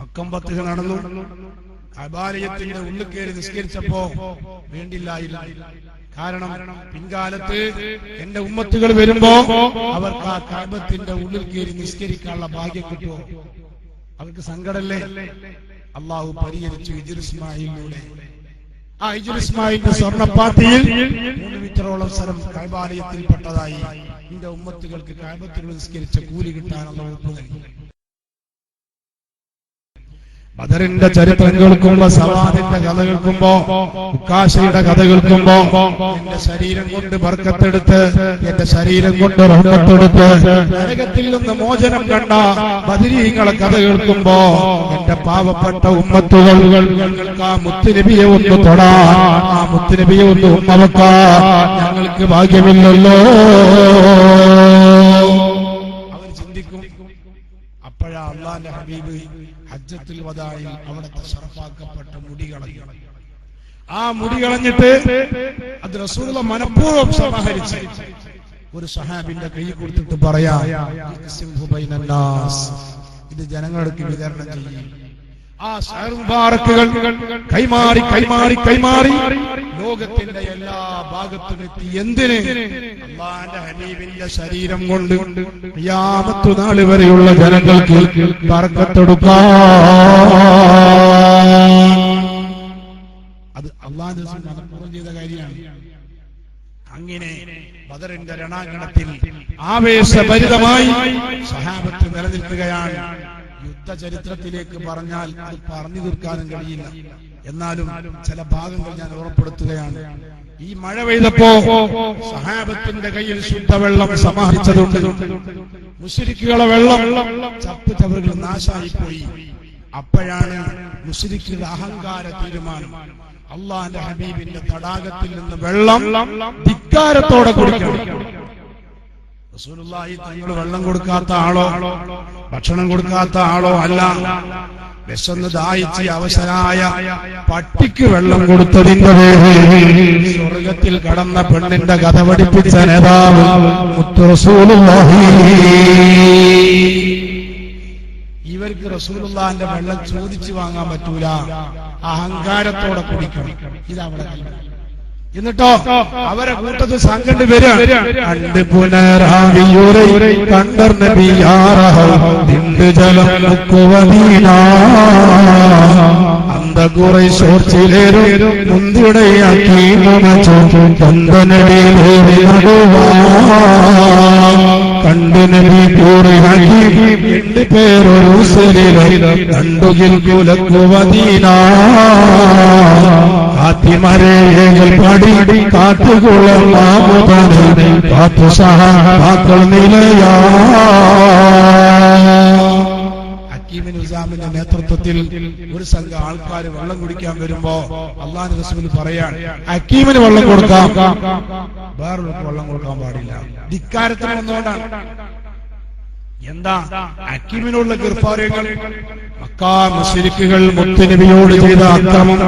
മക്കം ഫത്ഹ് നടന്നു. കഅബാലയത്തിന്റെ ഉള്ളിൽ കയറി നിസ്കരിച്ചപ്പോ വേണ്ടില്ലായിരുന്നു. കാരണം പിൻകാലത്ത് എന്റെ ഉമ്മത്തുകൾ വരുമ്പോ അവർക്ക് ആ കഅബത്തിന്റെ ഉള്ളിൽ കയറി നിസ്കരിക്കാനുള്ള ഭാഗ്യം കിട്ടുമോ? അവർക്ക് സങ്കടല്ലേ? അള്ളാഹു പരിഹരിച്ചു ഹിജ്ർ ഇസ്മായിലിലൂടെ. ആ ഹിജ്ർ ഇസ്മായിലിന്റെ സ്വർണ്ണപ്പാത്തിയിൽ 3 മീറ്ററോളം സ്ഥലം കഅബാലയത്തിൽപ്പെട്ടതായി. എന്റെ ഉമ്മത്തുകൾക്ക് കഅബത്തിൽ നിസ്കരിച്ച കൂലി കിട്ടാനുള്ള വകുപ്പ് നൽകി. ബദറിന്റെ ചരിത്രം കേൾക്കുമ്പോ, സവാദിന്റെ കഥ കേൾക്കുമ്പോ, ഉക്കാശയുടെ കഥ കേൾക്കുമ്പോ, എന്റെ ശരീരം കൊണ്ട് ബർക്കത്തെടുത്ത്, എന്റെ ശരീരം കൊണ്ട് റഹ്മത്തെടുത്ത് നരകത്തിൽ നിന്ന് മോചനം കണ്ട ബദരീങ്ങളെ കഥ കേൾക്കുമ്പോ, എന്റെ പാവപ്പെട്ട ഉമ്മത്തുകൾ ഞങ്ങൾക്ക് ആ മുത്തുനബിയെ ഒന്ന് തൊടാൻ, ആ മുത്തുനബിയെ ഒന്ന് ഉമ്മ വെക്കാൻ ഞങ്ങൾക്ക് ഭാഗ്യമില്ലല്ലോ. അവർ ചിന്തിക്കും. അപ്പോഴാ അല്ലാഹുവിന്റെ ഹബീബ് ഹജ്ജത്തുൽ വദാഇൽ അവിടുത്തെ ശറഫാക്കപ്പെട്ട മുടി കളഞ്ഞു. ആ മുടി കളഞ്ഞിട്ട് അത് റസൂലുള്ളാഹി മനഃപൂർവ്വം സമാഹരിച്ച് ഒരു സഹാബിന്റെ കൈ കൊടുത്തിട്ട് പറയാ, ഇത് ജനങ്ങൾക്ക് വിതരണം ചെയ്യും. ആ ഷഹർ മുബാറക്കുകൾ കൈമാറി കൈമാറി കൈമാറി ലോകത്തിന്റെ എല്ലാ ഭാഗത്തും എത്തി. എന്തിന്? അല്ലാഹുവിന്റെ ഹബീബിന്റെ ശരീരം കൊണ്ട് ഖിയാമത്ത് നാൾ വരെയുള്ള ജനങ്ങൾക്ക് ബർക്കത്തെടുക്കാൻ. അത് അല്ലാഹുവിന്റെ റസൂൽ മനഃപൂർവ്വം ചെയ്ത കാര്യമാണ്. അങ്ങനെ ബദറിന്റെ രണാങ്കണത്തിൽ ആവേശഭരിതമായി സഹാബത്ത് നിലനിൽക്കുകയാണ്. യുദ്ധചരിത്രത്തിലേക്ക് പറഞ്ഞാൽ അത് പറഞ്ഞു തീർക്കാനും കഴിയില്ല. എന്നാലും ചില ഭാഗങ്ങൾ ഞാൻ ഓർമ്മപ്പെടുത്തുകയാണ്. ഈ മഴ പെയ്തപ്പോ സഹാബത്തിന്റെ കയ്യിൽ ശുദ്ധവെള്ളം സമാഹരിച്ചതുണ്ട്. മുശ്രിക്കുകളെ വെള്ളം ചപ്പ് ചവറുകൾ നാശായിപ്പോയി. അപ്പോഴാണ് മുശ്രിക്കുകളുടെ അഹങ്കാര തീരുമാനം, അല്ലാഹുവിന്റെ ഹബീബിന്റെ തടാകത്തിൽ നിന്ന് വെള്ളം ധിക്കാരത്തോടെ കുടിക്കണം. റസൂലുള്ളാഹി തങ്ങൾ വെള്ളം കൊടുക്കാത്ത ആളോ ഭക്ഷണം കൊടുക്കാത്ത ആളോ അല്ല. വിശന്ന് ദാഹിച്ച് അവശനായ പട്ടിക്ക് വെള്ളം കൊടുത്തതിന്റെ പേരിൽ സ്വർഗത്തിൽ കടന്ന പെണ്ണിന്റെ കഥ പഠിപ്പിച്ച നേതാവ് മുത്ത് റസൂലുള്ളാഹി. ഇവർക്ക് റസൂലുള്ളാഹിന്റെ വെള്ളം ചോദിച്ചു വാങ്ങാൻ പറ്റൂല, അഹങ്കാരത്തോടെ കുടിക്കണം. ഇതവിടെ എന്നിട്ടോ അവരെ കൂട്ടത്തിൽ സംഘണ്ട് വരാ. കണ്ട് പുനരാവിയൂരെ കണ്ടർ നബിയാറഹ് ജലം മുക്കുവദീന അന്ത കുറെ ശോർച്ചിലേരും മുന്തിടയാക്കി നനച്ചു ചന്ദനടിയിലേറി നടുവാ. കണ്ടു നബി കൂറിയാക്കി 8 പേരൊരു സലിലും കണ്ടുകിൽ കുലക്കുവദീന. കാത്തിമരേകൾ പാടി കാത്തുകൊള്ളാമുതനെ കാത്തു സഹാക്കൾ നിലയാ. ഹക്കീമിൻ ഉസാമിന്റെ നേതൃത്വത്തിൽ ഒരു സംഘം ആൾക്കാർ വെള്ളം കുടിക്കാൻ വരുമ്പോ അല്ലാഹുവിന്റെ റസൂൽ പറയാൻ, ഹക്കീമിന് വെള്ളം കൊടുക്കാം, വേറൊരു വെള്ളം കൊടുക്കാൻ പാടില്ല. ധിക്കാരത്തിന് വന്നുകൊണ്ടാണ്. എന്താ ഹക്കീമിനുള്ള ഗർഭാരങ്ങൾ? മക്കാ മുശ്രിക്കുകൾ മുത്തുനബിയോട് ചെയ്ത അക്രമം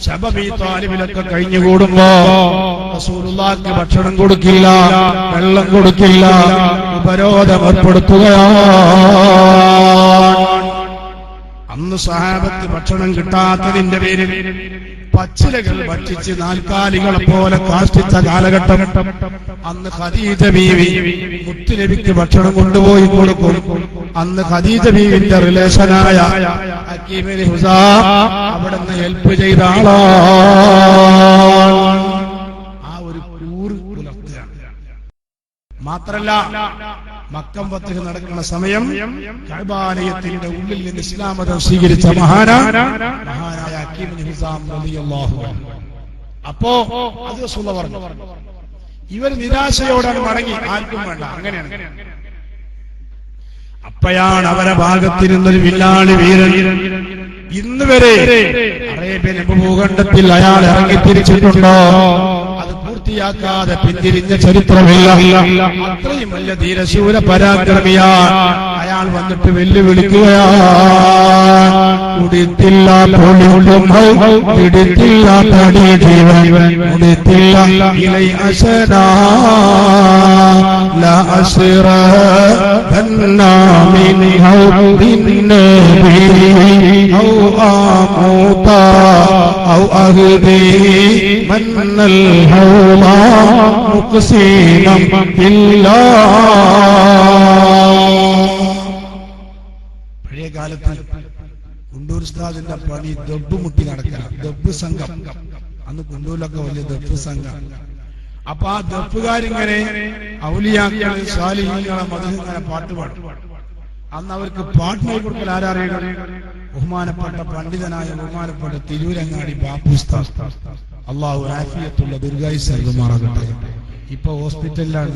ശബബി താലിബിലൊക്കെ കഴിഞ്ഞുകൂടുമ്പോ റസൂലുള്ളാഹിക്ക് ഭക്ഷണം കൊടുക്കില്ല, വെള്ളം കൊടുക്കില്ല, ഉപരോധം ഏർപ്പെടുത്തുകയാണ്. അന്ന് സഹാബത്ത് ഭക്ഷണം കിട്ടാത്തതിന്റെ പേരിൽ പച്ചിലകൾ ഭക്ഷിച്ച് നാൽക്കാലികളെ പോലെ കാഷ്ടിച്ച കാലഘട്ടം. അന്ന് ഖദീജ ബീവി മുത്തുനബിക്ക് ഭക്ഷണം കൊണ്ടുപോയി കൊടുക്കും. അന്ന് ഖദീജ ബീവിന്റെ റിലേഷനായ ഹക്കീം ഇബ്നു ഹിസാം അവിടുന്ന് ഹെൽപ്പ് ചെയ്ത ആളാണ്. ആ ഒരു കൂറ് പുലർത്തുകയാണ്. മാത്രല്ല മക്കം ഫത്ഹ് നടക്കുന്ന സമയം കഅബാലയത്തിന്റെ ഉള്ളിൽ നിന്ന് ഇസ്ലാം മതം സ്വീകരിച്ച മഹാനായ ഹക്കീം ഇബ്നു ഹിസാം റളിയല്ലാഹു അൻഹു. അപ്പോ അത് റസൂലുള്ളാഹി പറഞ്ഞു, ഇവർ നിരാശയോടാണ് മടങ്ങി, ആർക്കും വേണ്ട. അങ്ങനെയാണ്. അപ്പോഴാണ് അവരെ ഭാഗത്തിരുന്നൊരു വില്ലാളി വീരൻ. ഇന്ന് വരെ അറേബ്യൻ ഭൂഖണ്ഡത്തിൽ അയാൾ ഇറങ്ങിത്തിരിച്ചിട്ടുണ്ടോ? അത് പൂർത്തിയാക്കാതെ പിന്തിരിഞ്ഞ ചരിത്രമില്ല. അത്രയും വലിയ ധീരശൂര പരാക്രമിയാണ്. അയാൾ വന്നിട്ട് വെല്ലുവിളിക്കുകയാണ്. കുടിത്തില്ല പൊളിയും പിടിത്തില്ല തടി ജീവൻ കുടിത്തില്ല ഇലൈ അശനാ ലാ അസ്റ ബന്നാമിൻ ഹൗദിൻ നബി ഔ ആമുത ഔ അഹ്ദി മന്നൽ ഹൗലാ മുഖ്സിനം ബില്ലാഹ്. പഴയ കാലത്ത് കുണ്ടൂർ ഉസ്താദിന്റെ പണി ദബ്ബ് മുട്ടി നടക്കണം. ദബ്ബ് സംഘം, അന്ന് കുണ്ടൂരിലൊക്കെ വലിയ ദബ്ബ് സംഘം. അപ്പൊ ആ ദബ്ബുകാരിങ്ങനെ ഔലിയാക്കളെ സ്വാലിഹീങ്ങളെ മദഹിങ്ങനെ പാട്ട് പാടും. അന്ന് അവർക്ക് പാട്ടിനെ കൊടുക്കൽ ആരറിയണം? ബഹുമാനപ്പെട്ട പണ്ഡിതനായ ബഹുമാനപ്പെട്ട തിരൂരങ്ങാടി ബാപ്പു ഉസ്താദ്, അള്ളാഹു ആഫിയത്തുള്ള ദീർഘായുസ്സ് നൽകുമാറാകട്ടെ. ഇപ്പൊ ഹോസ്പിറ്റലിലാണ്.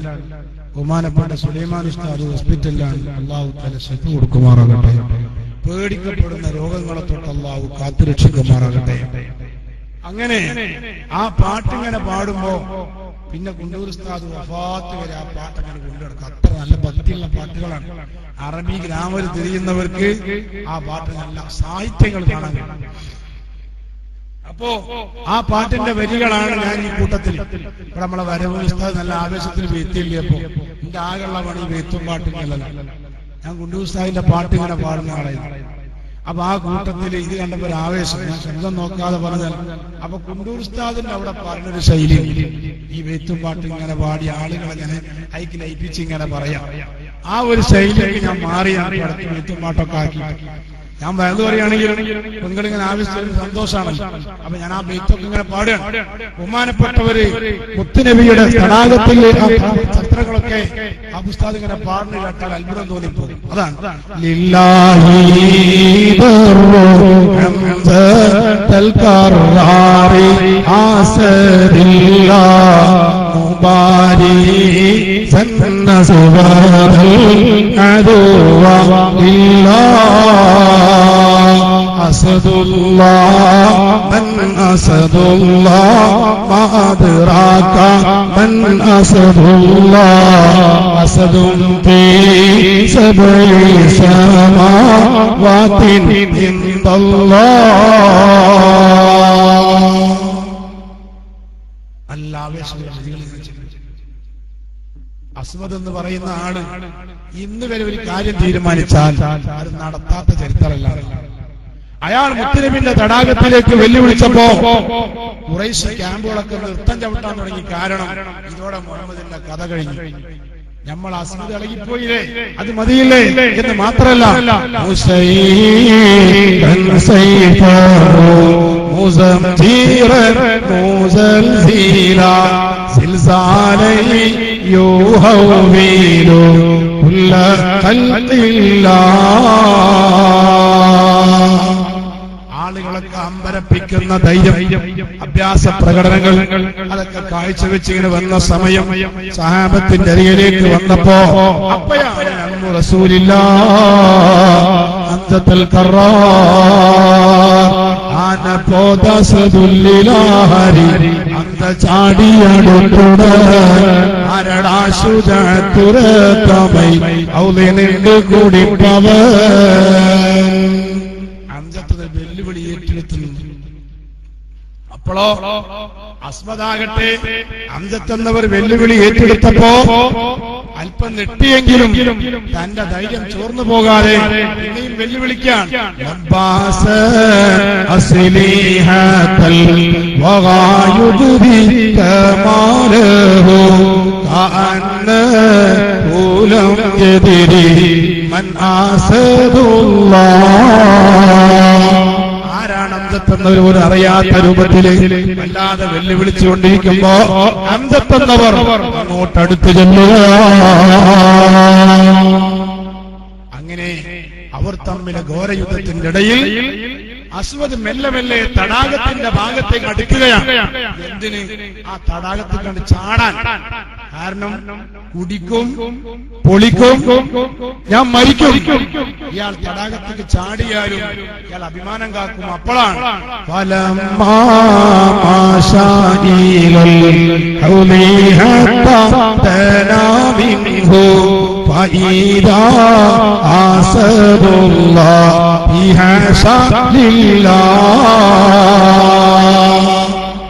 ബഹുമാനപ്പെട്ട സുലൈമാൻ ഉസ്താദ് ഹോസ്പിറ്റലിലാണ്. അള്ളാഹു തആല ശിഫ കൊടുക്കുമാറാകട്ടെ. പേടിക്കപ്പെടുന്ന രോഗങ്ങളെ തൊട്ട് അള്ളാഹു കാത്തുരക്ഷിക്കുമാറാകട്ടെ. അങ്ങനെ ആ പാട്ടിങ്ങനെ പാടുമ്പോ പിന്നെ കുണ്ടൂർ ഉസ്താദ് വഫാത്ത് വരെ ആ പാട്ടങ്ങനെ കൊണ്ടുനടക്കും. അത്ര നല്ല ഭക്തിയുള്ള പാട്ടുകളാണ്. അറബി ഗ്രാമർ തിരിയുന്നവർക്ക് ആ പാട്ട് നല്ല സാഹിത്യങ്ങൾ കാണാൻ കഴിയും. അപ്പോ ആ പാട്ടിന്റെ വരികളാണ് ഞാൻ ഈ കൂട്ടത്തിൽ ഇവിടെ നമ്മളെ വരവ് ഉസ്താദ് നല്ല ആവേശത്തിൽ എത്തിയില്ലപ്പോ എന്റെ ആകെയുള്ള പണി വെത്തും പാട്ടിങ്ങല്ല. ഞാൻ കുണ്ടൂർ ഉസ്താദിന്റെ പാട്ട് ഇങ്ങനെ പാടുന്ന ആളായിരുന്നു. അപ്പൊ ആ കൂട്ടത്തിൽ ഇത് കണ്ടപ്പോ ഒരു ആവേശം, ഞാൻ ശബ്ദം നോക്കാതെ പറഞ്ഞാൽ അപ്പൊ കുണ്ടൂർ ഉസ്താദിന്റെ അവിടെ പറഞ്ഞൊരു ശൈലി, ഈ വെത്തും പാട്ട് ഇങ്ങനെ പാടി ആളുകളെ ഇങ്ങനെ അയക്ക് ലയിപ്പിച്ച് ഇങ്ങനെ പറയാം. ആ ഒരു ശൈലിക്ക് ഞാൻ മാറിയാണ് അടുത്ത് വെത്തും പാട്ടൊക്കെ ആക്കി. ഞാൻ വയത് പറയുകയാണെങ്കിൽ നിങ്ങളിങ്ങനെ ആവശ്യത്തിന് സന്തോഷമാണല്ലോ. അപ്പൊ ഞാൻ ആ ബെയ്ത്തൊക്കെ ഇങ്ങനെ പാടുകയാണ്. ബഹുമാനപ്പെട്ടവര് മുത്തുനബിയുടെ തടാകത്തിലെ ചിത്രങ്ങളൊക്കെ ആ പുസ്തകം ഇങ്ങനെ പാടുന്ന കേട്ടാൽ അത്ഭുതം തോന്നിപ്പോകും. അതാണ് അസദുല്ലാഹ് മൻ അസദുല്ലാഹ് മാ അദ്റാക മൻ അസദുല്ലാഹ് അസദുൻ ഫീ സബഇ സമാവാതിൻ ഇൻദല്ലാഹ്. നല്ല ആവേശമുള്ള വരികൾ. അസ്വദ് എന്ന് പറയുന്ന ആള് ഇന്ന് വരെ ഒരു കാര്യം തീരുമാനിച്ചാൽ അത് നടത്താത്ത ചരിത്രമല്ല. അയാൾ മുത്തുനബിന്റെ തടാകത്തിലേക്ക് വെല്ലുവിളിച്ചപ്പോ ഖുറൈശ് ക്യാമ്പുകളൊക്കെ നൃത്തം ചവിട്ടാൻ തുടങ്ങി. കാരണം ഇതോടെ മുഹമ്മദിന്റെ കഥ കഴിഞ്ഞു. നമ്മൾ അസ്മദ് ഇളകിപ്പോയില്ലേ, അത് മതിയില്ലേ എന്ന് മാത്രമല്ല, ആളുകളൊക്കെ അമ്പരപ്പിക്കുന്ന ധൈര്യം, അഭ്യാസ പ്രകടനങ്ങൾ അതൊക്കെ കാഴ്ചവെച്ച് ഇങ്ങനെ വന്ന സമയം സഹാബത്തിന്റെ അരികിലേക്ക് വന്നപ്പോ അപ്പയാണ് അന്നു റസൂലില്ലാഹ് അന്തൽ കറാർ ആന പോദസദുല്ലിലാഹരി അന്ത ചാടിയടുത്തുട ആരടാ ശുജഅത്തുറതമൈ ഔലിനിന്റെ കുടിപ്പവൻ. വെല്ലുവിളി ഏറ്റെടുത്തുന്നു. അപ്പോഴോ അസ്മദാകട്ടെ ഹംസത്ത് എന്നവർ വെല്ലുവിളി ഏറ്റെടുത്തപ്പോ അല്പം നെട്ടിയെങ്കിലും തന്റെ ധൈര്യം ചോർന്നു പോകാതെ ഇനിയും വെല്ലുവിളിക്കാൻ ആരാണ് ഹംസത്ത് എന്നവർ പോലും അറിയാത്ത രൂപത്തില് വല്ലാതെ വെല്ലുവിളിച്ചുകൊണ്ടിരിക്കുമ്പോ ഹംസത്ത് എന്നവർ അങ്ങോട്ടടുത്ത് ചെല്ലുക. അങ്ങനെ അവർ തമ്മിലെ ഘോരയുദ്ധത്തിന്റെ ഇടയിൽ അസ്വദ് മെല്ലെ മെല്ലെ തടാകത്തിന്റെ ഭാഗത്തേക്ക് അടുക്കുകയാണ്. എന്തിന്? ആ തടാകത്തിൽ കണ്ട് ചാടാൻ. കാരണം കുടിക്കും, പൊളിക്കും, ഞാൻ മരിക്കും. ഇയാൾ തടാകത്തേക്ക് ചാടിയാലും ഇയാൾ അഭിമാനം കാക്കും. അപ്പോഴാണ്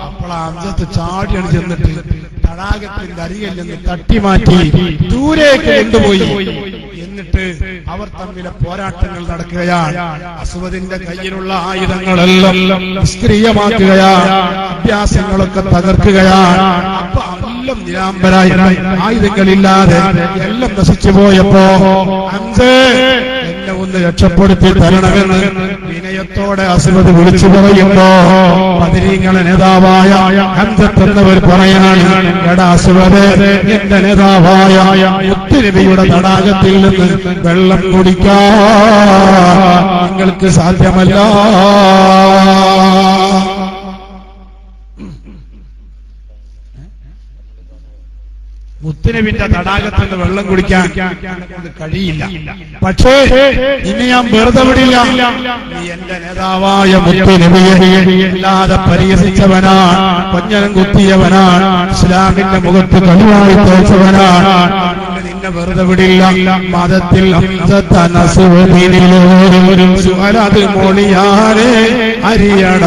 അപ്പോഴാ ചാടിയാണ് ചെന്നിട്ട് തടാകത്തിന്റെ അരികിൽ നിന്ന് തട്ടിമാറ്റി ദൂരേക്ക് കൊണ്ടുപോയി. എന്നിട്ട് അവർ തമ്മിലെ പോരാട്ടങ്ങൾ നടക്കുകയാണ്. അസ്വദിന്റെ കയ്യിലുള്ള ആയുധങ്ങളെല്ലാം നിഷ്ക്രിയമാക്കുകയാണ്, അഭ്യാസങ്ങളൊക്കെ തകർക്കുകയാണ്. അപ്പൊ എല്ലാം നിരാംബരായി, ആയുധങ്ങളില്ലാതെ എല്ലാം നശിച്ചു പോയപ്പോ ഹംസേ എന്നെ ഒന്ന് രക്ഷപ്പെടുത്തി തരണമെന്ന് വിനയത്തോടെ അസ്വദ് വിളിച്ചു പറയുമ്പോ ബദരീങ്ങളെ നേതാവായ ഹംസത്ത് എന്നവർ പറയാണ്, എടാ അസ്വദ്, എന്റെ നേതാവായ മുത്തുനബിയുടെ തടാകത്തിൽ നിന്ന് വെള്ളം കുടിക്കാൻ നിങ്ങൾക്ക് സാധ്യമല്ല. മുത്തുനബിന്റെ തടാകത്തിൽ നിന്ന് വെള്ളം കുടിക്കാൻ കൊണ്ട് കഴിയില്ല. പക്ഷേ ഇനി ഞാൻ വെറുതെ വിടില്ല. നീ എന്റെ നേതാവായ മുത്തുനബിയെ അല്ലാതെ പരിഹസിച്ചവനാണ്, കൊഞ്ഞനം കുത്തിയവനാണ്, ഇസ്ലാമിന്റെ മുഖത്ത് കളിവായി തോച്ചവനാണ്. നിന്നെ വെറുതെ വിടില്ല. മതത്തിൽ അത് മൊഴിയാരെ അരിയട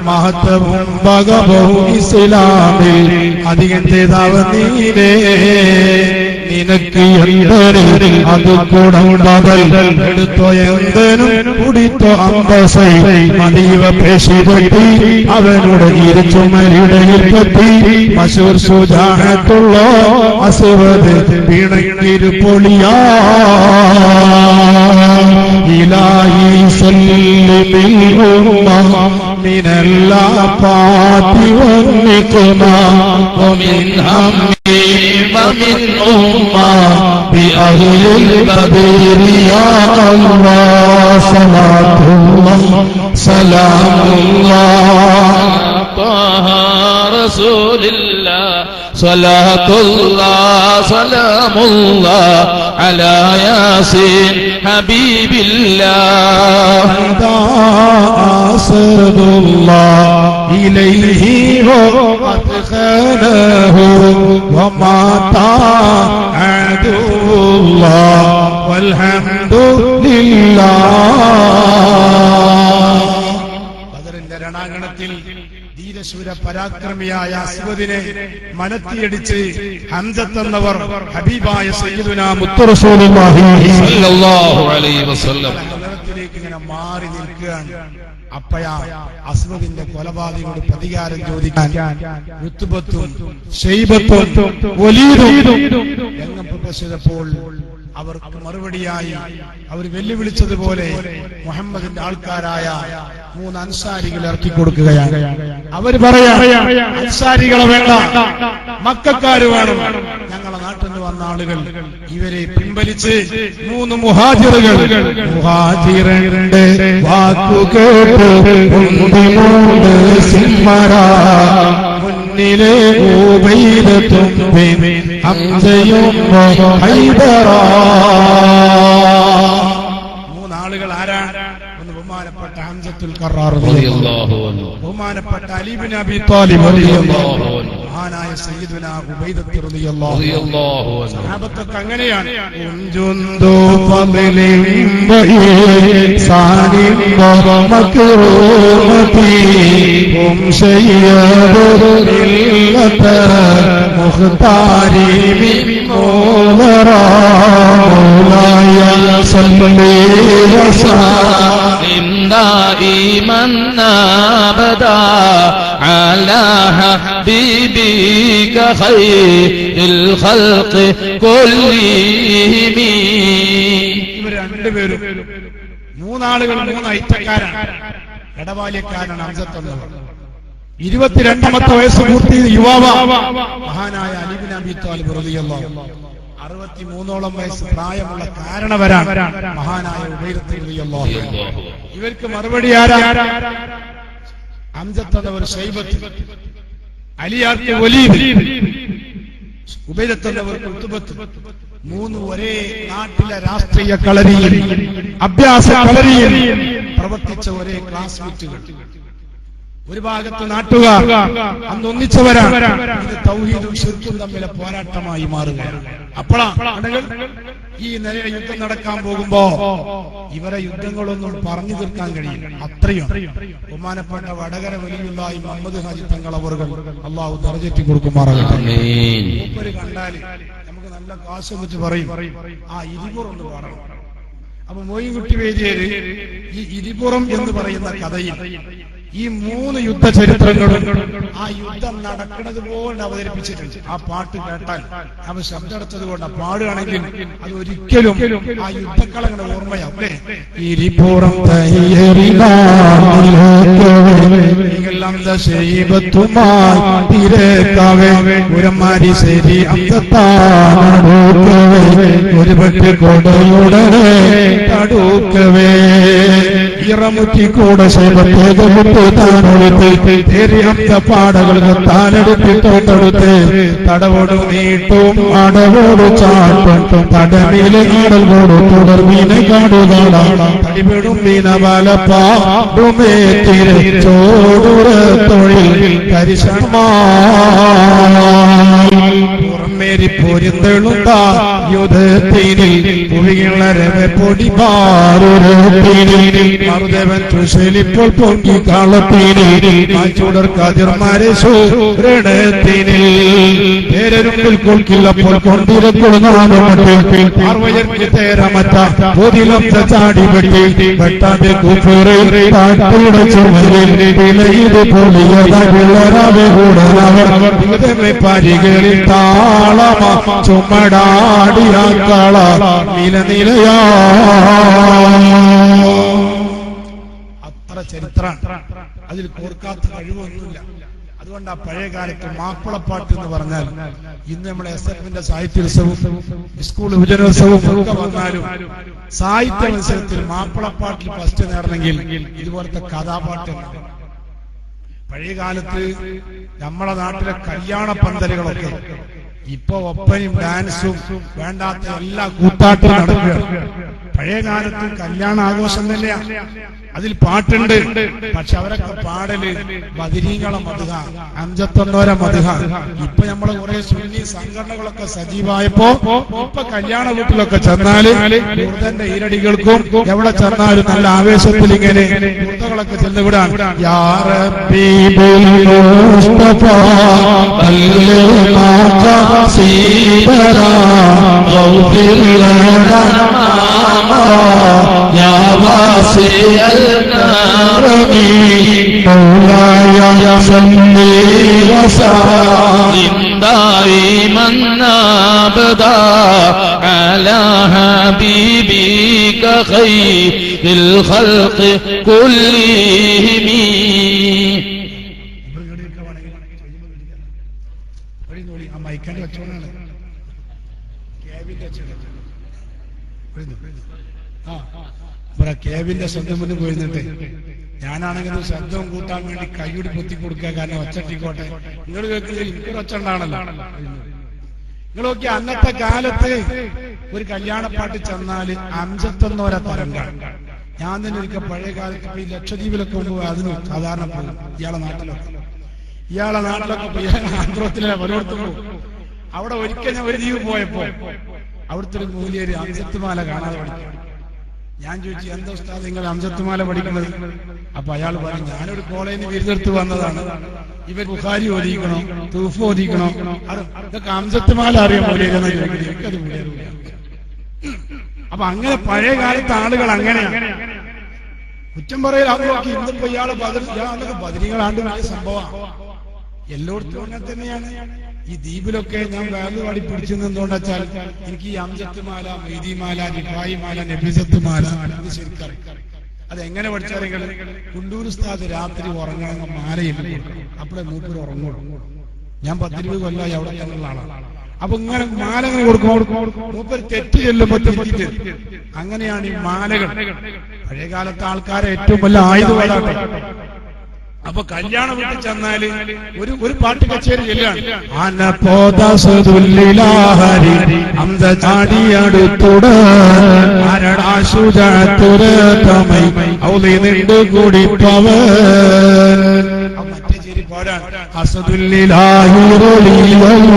മഹത്വവും ഭഗവവും ഇസ്ലാമിൽ അധികം ചെയ്താവ് നീനേ. നിനക്ക് എന്തനും അത് കൂടൽ എടുത്തോ, എന്തനും കുടിത്തോ അമ്പസൈ മദീവ പേശിപറ്റി അവനോട് ഇരുച്ചുമലിടയിൽ പറ്റി മശൂർ സുജാഹത്തുള്ള അസ്വദ് വീണക്കിരുപൊളിയാ. ഇലാഹി സല്ലിമിൽ ഉമ്മ മിനൽ ആഫാതി വന്നിഖ്മ വമിൻ ഹമ്മി വമിൻ ഉമ്മ ബിഅഹ്ലിൽ ബദരി യാ അല്ലാഹ്. സലാത്തുല്ലാഹ് സലാമുല്ലാഹ് طه رسول الله صلاة الله سلام الله على ياسين حبيب الله. أسد الله إليه وأدخله ومات عدو الله والحمد لله. ബദറിന്റെ രണാങ്കണത്തിൽ ധീരശൂര പരാക്രമിയായ അസ്വദിനെ മനത്തിയടിച്ച് ഹംസത്ത് എന്നവർ ഹബീബായ സയ്യിദുനാ മുത്തു റസൂലുള്ളാഹി സല്ലല്ലാഹു അലൈഹി വസല്ലം ത്തിലേക്ക് ഇങ്ങനെ മാറി നിൽക്കുകയാണ്. അപ്പയാ അസ്വദിന്റെ കൊലപാതകയോട് പ്രതികാരം ചോദിക്കാൻ ഉത്ബത്തും ശൈബത്തും വലീദും രംഗം പ്രവേശിച്ചപ്പോൾ അവർക്ക് മറുപടിയായി അവർ വെല്ലുവിളിച്ചതുപോലെ മുഹമ്മദിന്റെ ആൾക്കാരായ 3 അൻസാരികൾ ഇറക്കി കൊടുക്കുകയാണ്. അവർ പറയാ, അൻസാരികളെ വേണ്ട, മക്കക്കാര് വേണം. ഞങ്ങളെ നാട്ടിൽ നിന്ന് വന്ന ആളുകൾ ഇവരെ പിൻവലിച്ച് 3 മുഹാജിറുകൾ മുഹാജിറിന്റെ വാക്കുകേട്ട് മുന്നിലെ ഉബൈദത്തും ഹംസയും ഹൈദറാ. 3 ആളുകൾ ആരാണ്? ഒന്ന് ബഹുമാനപ്പെട്ട ഹംസത്തുൽ ഖറാർ റളിയല്ലാഹു അൻഹു, ബഹുമാനപ്പെട്ട അലി ഇബ്നു അബീ ത്വാലിബ് റളിയല്ലാഹു അൻഹു, മഹാനായ സയ്യിദുനാ ഉബൈദത്ത് റളിയല്ലാഹു അൻഹു. സഹാബത്തൊക്കെ അങ്ങനെയാണ്. ഉൻജുന്ദു ഫളിലിൻ സാനിൻ മക്റൂമതി ഹും ശയ്യദുൽ മില്ലത മുഖ്താരി മിൻ മൂലറാ മൗലായ സല്ലി വസല്ലം دائما أبدا على حبيبك خير الخلق كلهم. ഇവർ രണ്ടുപേരും 3 ആളുകൾ 3 ഐറ്റക്കാരാണ്. ഇടവാല്യക്കാരനാണ് ഹംസത്ത് എന്നവർ. 22ാമത്തെ വയസ്സ് പൂർത്തിയ യുവാവ മഹാനായ അലി ഇബ്നു അബീ ത്വാലിബ് റളിയല്ലാഹു അൻഹു. 63ഓളം വയസ്സ് പ്രായമുള്ള കാരണവരാണ് മഹാനായ ഉബൈദത്ത് റളിയല്ലാഹു അൻഹു. ഇവർക്ക് മറുപടി ആരാ? ഹംസത്ത് എന്നവർ ശൈബത്ത്, അലിയാർക്ക് വലീദ്, ഉബൈദത്ത് എന്നവർ ഉത്ബത്ത്. 3 ഒരേ നാട്ടിലെ രാഷ്ട്രീയ കളരിയിൽ അഭ്യാസ കളരിയിൽ പ്രവർത്തിച്ച ഒരേ ക്ലാസ്മേറ്റുകൾ. ഒരു ഭാഗത്ത് നാട്ടുകാർ അന്ന് ഒന്നിച്ചവരാണ്. ഇത് തൗഹീദും ശിർക്കും തമ്മിലെ പോരാട്ടമായി മാറുകയാണ്. അപ്പോഴാണ് ഈ നിലയിൽ യുദ്ധം നടക്കാൻ പോകുമ്പോ ഇവരെ യുദ്ധങ്ങളൊന്നും പറഞ്ഞു തീർക്കാൻ കഴിയില്ല. അത്രയും ബഹുമാനപ്പെട്ട വടകര വലിയുള്ളായി മുഹമ്മദ് ഹാജി തങ്ങൾ അവർകൾ അള്ളാഹു ദർജറ്റി കൊടുക്കുമാറാകട്ടെ. മൂപ്പര് കണ്ടാല് നമുക്ക് നല്ല കാശ് വെച്ച് പറയും, ആ ഇരിപുറൊന്ന് പാടണം. അപ്പൊ മോയിൻകുട്ടി വേദിയേര് ഈ ഇരിപുറം എന്ന് പറയുന്ന കഥയിൽ ഈ 3 യുദ്ധ ചരിത്രങ്ങളും ആ യുദ്ധം നടക്കുന്നത് പോലെ അവതരിപ്പിച്ചിട്ടുണ്ട്. ആ പാട്ട് കേട്ടാൽ അവ ശബ്ദടച്ചത് കൊണ്ട് പാടുകയാണെങ്കിൽ അത് ഒരിക്കലും ആ യുദ്ധക്കളങ്ങളുടെ ഓർമ്മയാവും. അല്ലേ? ഇരിപ്പുറം ശൈബത്തുമായി തിരക്കവേ ഉരമാരി ശരി അന്തത്താടൂക്കവേ ഒരു പറ്റ് കൊടയുടനെ തടൂക്കവേ ഇറമുറ്റിക്കൂടെ ശൈബത്തേക്ക് മുട്ട് താനൊടുത്ത് തെരിയന്ത പാടകൾക്ക് താനെടുത്ത് തോട്ടെടുത്ത് തടവോട് നീട്ടും അടവോട് ചാട്ടും തടമിലെ ആടൽ കൂടെ തുടർമീനെ കാണുകയാണ് തടിപെടും മീന വലപ്പാടുമേ തിരച്ചോടുറ തൊഴിൽ കരിശമാരി പൊരിന്തെളുത്ത യുദ്ധത്തിനിൽ പുവികളരവെ പൊടിപാറുരത്തിനിൽ മറുദേവൻ തൃശലിപ്പോൾ പൊങ്ങി കളത്തിനിൽ ചൂടർ കതിർമാരെ സൂരണത്തിനിൽ പേരരുമ്പിൽ കൊൽക്കില്ലപ്പോൾ കൊണ്ടിരക്കൊടുന്നാമട്ടിൽ പാർവയർക്ക് തേരമറ്റ പൊതിലൊത്ത ചാടിപെട്ടി വെട്ടാതെ കുഫുറേ കാട്ടുടെ ചുമരിൽ വിലയത് പൊളിയതവിളറവെ കൂടവർ വിധമെ പരികളിൽ താളമ ചുമടാടിയ കള നിലനിലയാ അത്ര ചരിത്രമാണ്. അതിൽ കോർക്കാത്ത കഴിവൊന്നുമില്ല. അതുകൊണ്ട് ആ പഴയ കാലത്ത് മാപ്പിളപ്പാട്ട് എന്ന് പറഞ്ഞാൽ ഇന്ന് നമ്മളെ SF-ന്റെ സാഹിത്യോത്സവവും സ്കൂൾ യുവജനോത്സവവും ഒക്കെ വന്നാലും സാഹിത്യ മത്സരത്തിൽ മാപ്പിളപ്പാട്ടിൽ ഫസ്റ്റ് നേടണമെങ്കിൽ ഇതുപോലത്തെ കഥാപാട്ട്. പഴയ കാലത്ത് നമ്മളെ നാട്ടിലെ കല്യാണ പന്തലുകളൊക്കെ ഇപ്പൊ ഒപ്പനയും ഡാൻസും വേണ്ടാത്ത എല്ലാ കൂത്താട്ടും നടക്കുകയാണ്. പഴയ കാലത്ത് കല്യാണ ആഘോഷം തന്നെയാ, അതിൽ പാട്ടുണ്ട്. പക്ഷെ അവരൊക്കെ പാടല് ബദരീങ്ങളെ മദ്ഹ, അംജത്തൊന്നോരെ മദ്ഹ. ഇപ്പൊ നമ്മളെ കുറെ സുന്നി സംഘടനകളൊക്കെ സജീവമായപ്പോ ഇപ്പൊ കല്യാണ വീട്ടിലൊക്കെ ചെന്നാല് കുർദന്റെ ഈരടികൾക്കും എവിടെ ചെന്നാലും നല്ല ആവേശത്തിൽ ഇങ്ങനെ കുർദകളൊക്കെ ചെന്നുവിടാൻ യാ റബ്ബി ബിൽ മുസ്തഫ സീബരാ ഗൗഫിർ ലനാ യാ വാസിഅൽ കറമി മൗലായ സല്ലി വസല്ലിം ദായിമൻ അബദാ അലാ ഹബീബിക ഖൈറിൽ ഖൽഖി കുല്ലിഹിം. മൈക്കന്റെ വെച്ചോണ്ടാണ് ഇവിടെ കേവിന്റെ ശബ്ദം മുന്നിൽ പോയിരുന്നിട്ട് ഞാനാണെങ്കിലും ശബ്ദവും കൂട്ടാൻ വേണ്ടി കൈയോട് പൊത്തി കൊടുക്കുക. കാരണം ഒച്ചട്ടിക്കോട്ടെ, നിങ്ങൾ കേൾക്കുന്നത് എനിക്കൊരു ഒച്ച ഉണ്ടാണല്ലോ. നിങ്ങൾ നോക്കി അന്നത്തെ കാലത്ത് ഒരു കല്യാണപ്പാട്ട് ചെന്നാല് അംജത്തൊന്നോരെ തരംഗാണ്. ഞാൻ തന്നെ ഒരിക്കൽ പഴയ കാലത്ത് ഈ ലക്ഷദ്വീപിലൊക്കെ കൊണ്ടുപോയി അതിന് സാധാരണ പോകും. ഇയാളെ നാട്ടിലൊക്കെ പോയി ആന്ധ്രത്തിലെ പലയിടത്തും പോകും. അവിടെ ഒരിക്കൽ ഞാൻ ഒരു ദ്വീപ് പോയപ്പോ അവിടുത്തെ ഒരു മൂല്യൊരു അംജത്തുമാല കാണാതെ പഠിക്കും. ഞാൻ ചോദിച്ചു, എന്താ ഉസ്താദ് നിങ്ങൾ അംജത്തുമാല പഠിക്കുന്നത്? അപ്പൊ അയാൾ പറഞ്ഞു, ഞാനൊരു കോളേജിൽ വിരുന്നെടുത്ത് വന്നതാണ്. ഇവർ ബുഖാരി ഓദിക്കണോ തൂഫ് ഓദിക്കണോ, ഇതൊക്കെ അംജത്തുമാല അറിയാൻ മൂല്യെന്ന് ചോദിക്കുന്നത്. എനിക്കത് മൂല്യറിയില്ല. അപ്പൊ അങ്ങനെ പഴയ കാലത്തെ ആളുകൾ അങ്ങനെയാണ്. കുറ്റം പറയൽ നോക്കി ഇന്നിപ്പോ ഇയാള് ബദരികളാണ്ട് വലിയ സംഭവമാണ്. എല്ലായിടത്തും അങ്ങനെ തന്നെയാണ്. ഈ ദ്വീപിലൊക്കെ ഞാൻ വേറെ പാടി പിടിച്ചു നിന്നുകൊണ്ട് വെച്ചാൽ എനിക്ക് ഈ അംജത്തുമാല, മൈദിമാല, നിഫായിമാല, നബിസത്തുമാല ഇത് ശരിക്കറിയാം. അതെങ്ങനെ പഠിച്ചാൽ കുണ്ടൂർ ഉസ്താദ് രാത്രി ഉറങ്ങണമെങ്കിൽ മാലയിൽ അപ്പോഴേ മൂപ്പര് ഉറങ്ങുള്ളൂ. ഞാൻ 10-20 കൊല്ലമായി അവിടെ തന്നെയുള്ള ആളാണ്. അപ്പൊ ഇങ്ങനെ മാലകൾ കൊടുക്കും. മൂപ്പര് തെറ്റ് ചെല്ലുമ്പോ തിരിച്ചിട്ട് അങ്ങനെയാണ് ഈ മാലകൾ. പഴയകാലത്തെ ആൾക്കാരെ ഏറ്റവും വലിയ ആയുധങ്ങളാണ്. അപ്പൊ കല്യാണ വീട്ടിൽ ചെന്നാല് ഒരു പാട്ട് കച്ചേരി ചെല്ലാണ്. മറ്റേ ചേരി പാടാണ് അസദുല്ലിലാഹിറലിയല്ലാഹ്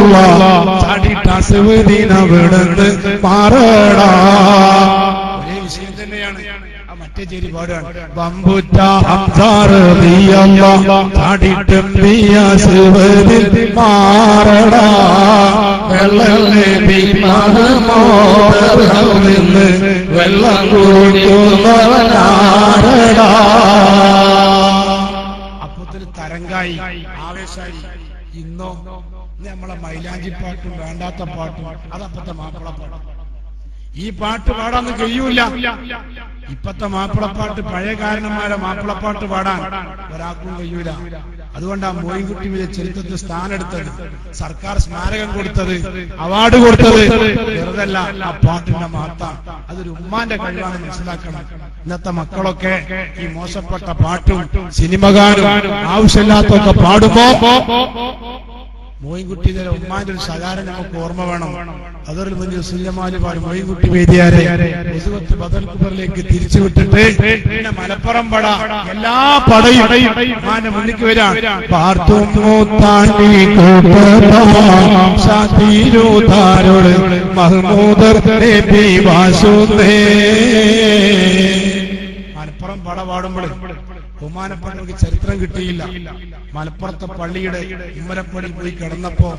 മാറടാ. ഒരേ വിഷയം തന്നെയാണ്. മറ്റേ ചേരി പാടാണ് ബമ്പുറ്റ മാറടാ വെള്ളം കുടിക്കുന്നവനാരടാ. അപ്പത്തിൽ തരങ്കായി ആവേശമായി. ഇന്നോ നമ്മളെ മൈലാഞ്ചിപ്പാട്ടും വേണ്ടാത്ത പാട്ടും അതപ്പത്തെ മാപ്പിളപ്പാട്ടും. ഈ പാട്ട് പാടാന്ന് കഴിയൂല. ഇപ്പത്തെ മാപ്പിളപ്പാട്ട് പഴയ കാരണന്മാരെ മാപ്പിളപ്പാട്ട് പാടാൻ ഒരാൾക്കും കഴിയൂല. അതുകൊണ്ടാ മോയിൻകുട്ടി വലിയ ചരിത്രത്തിൽ സ്ഥാനെടുത്തത്, സർക്കാർ സ്മാരകം കൊടുത്തത്, അവാർഡ് കൊടുത്തത് വെറുതല്ല. ആ പാട്ടിന്റെ മാത്രം അതൊരു ഉമ്മാന്റെ കഴിവാണ് മനസ്സിലാക്കണം. ഇന്നത്തെ മക്കളൊക്കെ ഈ മോശപ്പെട്ട പാട്ടും സിനിമ കാണും ആവശ്യമില്ലാത്തൊക്കെ പാടുമ്പോ മോയിൻകുട്ടിയുടെ ഉമ്മാന്റെ ഒരു സകാരം നമുക്ക് ഓർമ്മ വേണം. അതൊരു വലിയ സുല്യമാല് പാടും മോയിൻകുട്ടി വേദിയാരെ മുസുവത്ത് ബദൽ കുബറിലേക്ക് തിരിച്ചുവിട്ടിട്ട് പിന്നെ മലപ്പുറം പട എല്ലാ പടയും ഉമ്മാന്റെ മുന്നിക്ക് വരാം. മലപ്പുറം പട പാടുമ്പോൾ ബഹുമാനപ്പെട്ടവർക്ക് ചരിത്രം കിട്ടിയില്ല. മലപ്പുറത്തെ പള്ളിയുടെ ഉമ്മരപ്പടി പോയി കിടന്നപ്പോ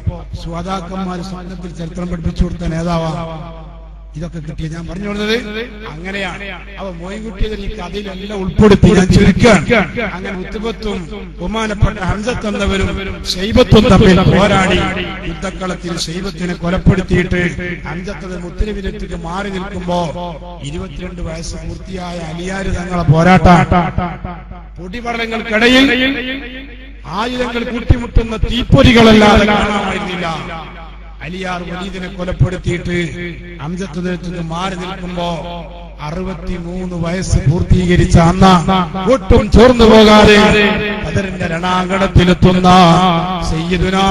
സ്വാതാക്കന്മാർ സ്വപ്നത്തിൽ ചരിത്രം പഠിപ്പിച്ചു കൊടുത്ത നേതാവാ. ഇതൊക്കെ കിട്ടിയ ഞാൻ പറഞ്ഞു കൊടുത്തത് അങ്ങനെയാണ്. അവ മോയിൻകുട്ടിയെ ഈ കഥയിലെല്ലാം ഉൾപ്പെടുത്തി ഞാൻ ചുരുക്കുകയാണ്. അങ്ങനെ ഉത്തുബത്തും ബഹുമാനപ്പെട്ട ഹംസത്ത് എന്നവരും ശൈബത്തും തമ്മിൽ പോരാടി യുദ്ധക്കളത്തിൽ ശൈബത്തിനെ കൊലപ്പെടുത്തിയിട്ട് ഹംസത്ത് മുത്തരവിരത്തേക്ക് മാറി നിൽക്കുമ്പോ 22 വയസ്സ് പൂർത്തിയായ അലിയാര് തങ്ങളെ പോരാട്ടം. പൊടിപടലങ്ങൾക്കിടയിൽ ആയുധങ്ങൾ കൂട്ടിമുട്ടുന്ന തീപ്പൊരികളല്ലാതെ കാണാമായിരുന്നില്ല. അലിയാർ വലീദിനെ കൊലപ്പെടുത്തിയിട്ട് ഹംസത്ത് മാറി നിൽക്കുമ്പോ 63 വയസ്സ് പൂർത്തീകരിച്ച അന്ന ഒട്ടും ചോർന്നു പോകാതെ ബദറിന്റെ രണാങ്കണത്തിലെത്തുന്ന സയ്യിദുനാ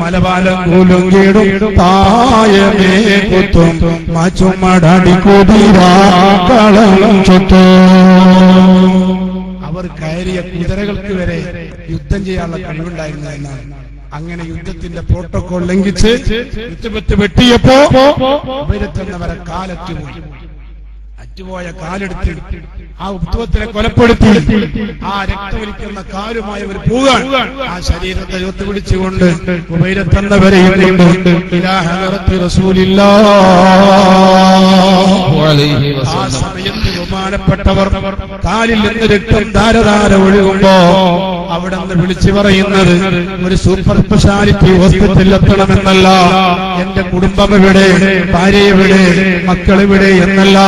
മലബാലം കൂലുങ്കീടും തായമേ കുത്തും മാച്ചുമടടി കുതിരാക്കളം ചുറ്റും. അവർ കയറിയ കുതിരകൾക്ക് വരെ യുദ്ധം ചെയ്യാനുള്ള കഴിവുണ്ടായിരുന്നു എന്നാണ്. അങ്ങനെ യുദ്ധത്തിന്റെ പ്രോട്ടോകോൾ ലംഘിച്ച് യുദ്ധപത്ത് വെട്ടിയപ്പോ ഉപരത്തുന്നവരെ കാലറ്റുപോയി. അറ്റുപോയ കാലെടുത്ത് ആ ഉത്സവത്തിനെ കൊലപ്പെടുത്തി ആ രക്തമൊലിക്കുന്ന കാലുമായി അവർ പോകാൻ ആ ശരീരത്തെ ഒത്തുപിടിച്ചുകൊണ്ട് ഉപരത്തുന്നവരെയും കൊണ്ട് ആ സമയത്ത് ബഹുമാനപ്പെട്ടവർ കാലിൽ നിന്ന് രക്തം ധാരധാര ഒഴുകുമ്പോ അവിടെ നിന്ന് വിളിച്ചു പറയുന്നത് ഒരു സൂപ്പർ സ്പെഷ്യാലിറ്റി ഹോസ്പിറ്റലിൽ എത്തണമെന്നല്ല, എന്റെ കുടുംബം ഇവിടെ, ഭാര്യ ഇവിടെ, മക്കൾ ഇവിടെ എന്നല്ല,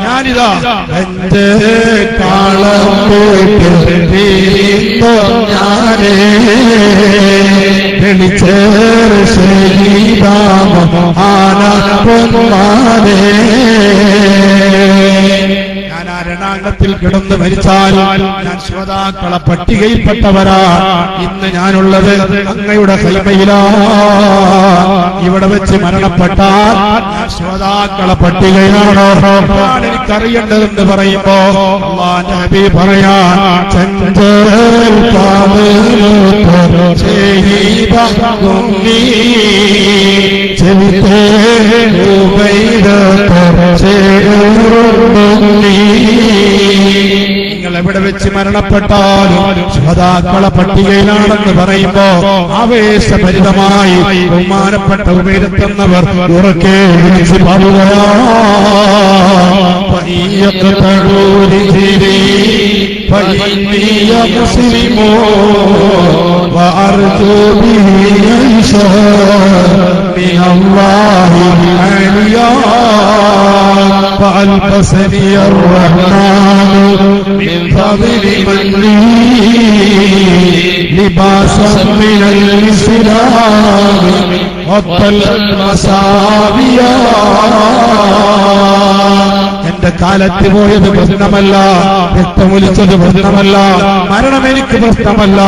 ഞാനിതാ എന്റെ കാളം ഞാനേ വിളിച്ചേറെ ഞാൻ ആ രണാങ്കത്തിൽ കിടന്ന് മരിച്ചാൽ ഞാൻ ശ്രോതാക്കളെ പട്ടികയിൽപ്പെട്ടവരാ. ഇന്ന് ഞാനുള്ളത് അങ്ങയുടെ ഹൈമയിലാ. ഇവിടെ വെച്ച് മരണപ്പെട്ടാൽ ഞാൻ ശ്രോതാക്കളെ പട്ടികയിലാണോ എനിക്കറിയേണ്ടതെന്ന് പറയുമ്പോ അല്ലാഹുവിന്റെ ഹബീബ് പറയാ നിങ്ങൾ എവിടെ വെച്ച് മരണപ്പെട്ടാലും ശ്രോതാക്കളെ പട്ടികയിലാണെന്ന് പറയുമ്പോ ആവേശഭരിതമായി ബഹുമാനപ്പെട്ട ഉപേരത്തുന്നവർ ഉറക്കെ വിളിച്ച് فألبسني الرحمن من فضل منه لباسا من الإسلام وطل المساويا. എന്റെ കാലത്ത് പോയത് പ്രശ്നമല്ല, രക്തമൊലിച്ചത് പ്രശ്നമല്ല, മരണം എനിക്ക് പ്രശ്നമല്ല.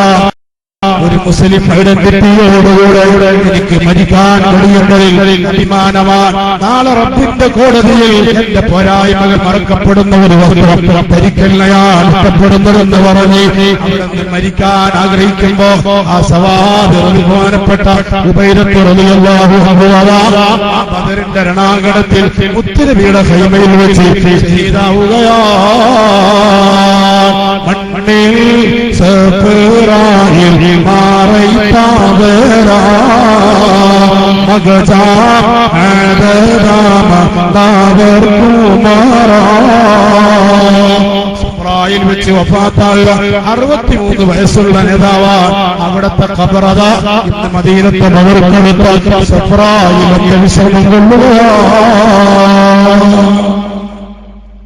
ഒരു മുസ്ലിം ഐഡന്റിറ്റിയോടുകൂടെ എനിക്ക് മരിക്കാൻ കഴിയുന്നതിൽ അഭിമാനമാണ്. നാളെ റബ്ബിന്റെ കോടതിയിൽ എന്റെ പോരായ്മകൾ മറക്കപ്പെടുന്ന ഒരു വസ്ത്രം ധരിക്കലയാൽ ഇഷ്ടപ്പെടുന്നതെന്ന് പറഞ്ഞ് അവിടെ മരിക്കാൻ ആഗ്രഹിക്കുമ്പോ ആ സവാബ് ബഹുമാനപ്പെട്ട ഉബൈദത്ത് റളിയല്ലാഹു അൻഹു ബദറിന്റെ രണാങ്കണത്തിൽ മുത്തനബിയുടെ ഖൈമയിൽ വെച്ച് ഷഹീദാവുകയാ. മണ്ണിൽ സഫറായിൽ മാറൈതാവരാ സഫ്രായിൽ വെച്ച് വഫാത്തായ 63 വയസ്സുള്ള നേതാവാണ്. അവിടുത്തെ ഖബറത ഇന്ന് മദീനത്തെ മവർക്കടുത്ത സഫ്രായിലൊക്കെ വിശ്രമം കൊള്ളുകയാണ്.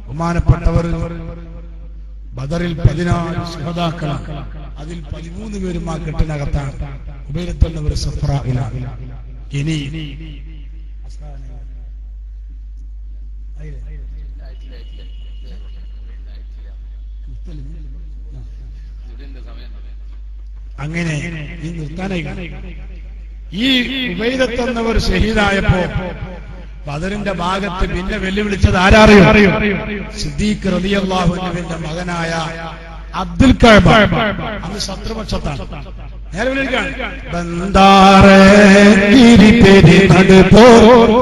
ബഹുമാനപ്പെട്ടവർ, ബദറിൽ 14 ശുഹദാക്കളാണ്. അതിൽ 13 പേരും ആ കെട്ടിനകത്താണ്. ഉബൈദത്തുള്ളവർ സഫ്രായിലാണ്. ഇനി അങ്ങനെ ഈ നിർത്താനായി. ഈ ഉബൈദത്തെന്നവർ ഷഹീദായപ്പോ ബദറിന്റെ ഭാഗത്ത് പിന്നെ വെല്ലുവിളിച്ചത് ആരറിയോ? സിദ്ദീഖ് റളിയല്ലാഹു അൻഹുവിന്റെ മകനായ അബ്ദുൽ കഅബ. അന്ന് ശത്രുപക്ഷത്താണ്. നേരെ വിളിക്കുകയാണ്,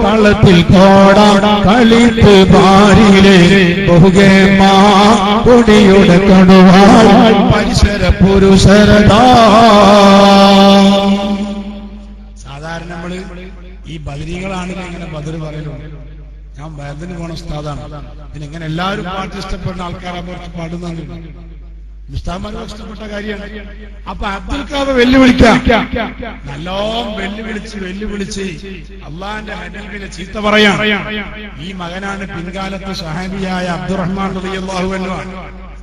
കളത്തിൽ കോട കളിത്ത് ബാരിയിലെ ബഹുഗേമാ കൊടിയുടെ കടുവാൾ പരിസര പുരുഷരതാ. സാധാരണ നമ്മള് ഈ ബദരീകളാണെങ്കിൽ ഇങ്ങനെ ബദർ പറയലുണ്ട്. ഞാൻ ബദറിന് പോണ ഉസ്താദാണ്. ഇതിനെങ്ങനെ എല്ലാവരും പാട്ട് ഇഷ്ടപ്പെടുന്ന ആൾക്കാരെ കുറിച്ച് പാടുന്നു. മുസ്താമാനോ ഇഷ്ടപ്പെട്ട കാര്യമാണ്. അപ്പൊ അബ്ദുൽ കഅബ വെല്ലുവിളിക്കാം. നല്ലോണം വെല്ലുവിളിച്ച് അള്ളാന്റെ ഹബീബിനെ ചീത്ത പറയാം. ഈ മകനാണ് പിൻകാലത്ത് സഹാബിയായ അബ്ദുറഹ്മാൻ റളിയല്ലാഹു അൻഹു.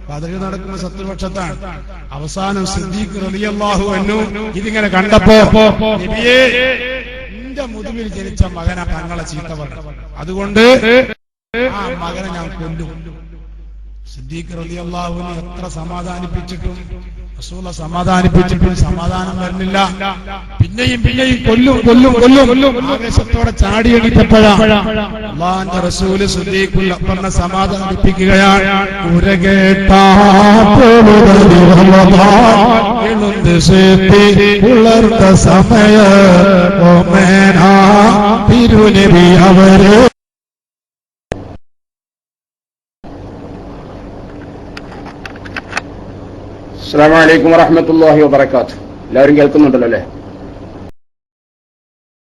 ബദറിൽ നടക്കുന്ന ശത്രുപക്ഷത്താണ്. അവസാനം സിദ്ദീഖ് റളിയല്ലാഹു അൻഹു ഇതിങ്ങനെ കണ്ടപ്പോ, നബിയേ, എന്റെ മുതുകിൽ ജനിച്ച മകനാ തങ്ങളെ ചീത്ത പറഞ്ഞു, അതുകൊണ്ട് ആ മകനെ ഞാൻ കൊല്ലും. സിദ്ദീഖ് റളിയല്ലാഹു അൻഹു എത്ര സമാധാനിപ്പിച്ചിട്ടും റസൂല സമാധാനിപ്പിച്ചിട്ടും സമാധാനം വരുന്നില്ല. പിന്നെയും കൊല്ലും. ആവേശത്തോടെ ചാടി എണീറ്റപ്പോഴാണ് അല്ലാഹുവിന്റെ റസൂല് സിദ്ദീഖുൽ അക്ബറിനെ സമാധാനിപ്പിക്കുകയാണ്. ഉലർത്ത സമയ തിരുനബി അവര്. അസ്സലാമു അലൈക്കും വറഹ്മത്തുള്ളാഹി വബറകാതുഹു. എല്ലാവരും കേൾക്കുന്നുണ്ടല്ലോ അല്ലേ?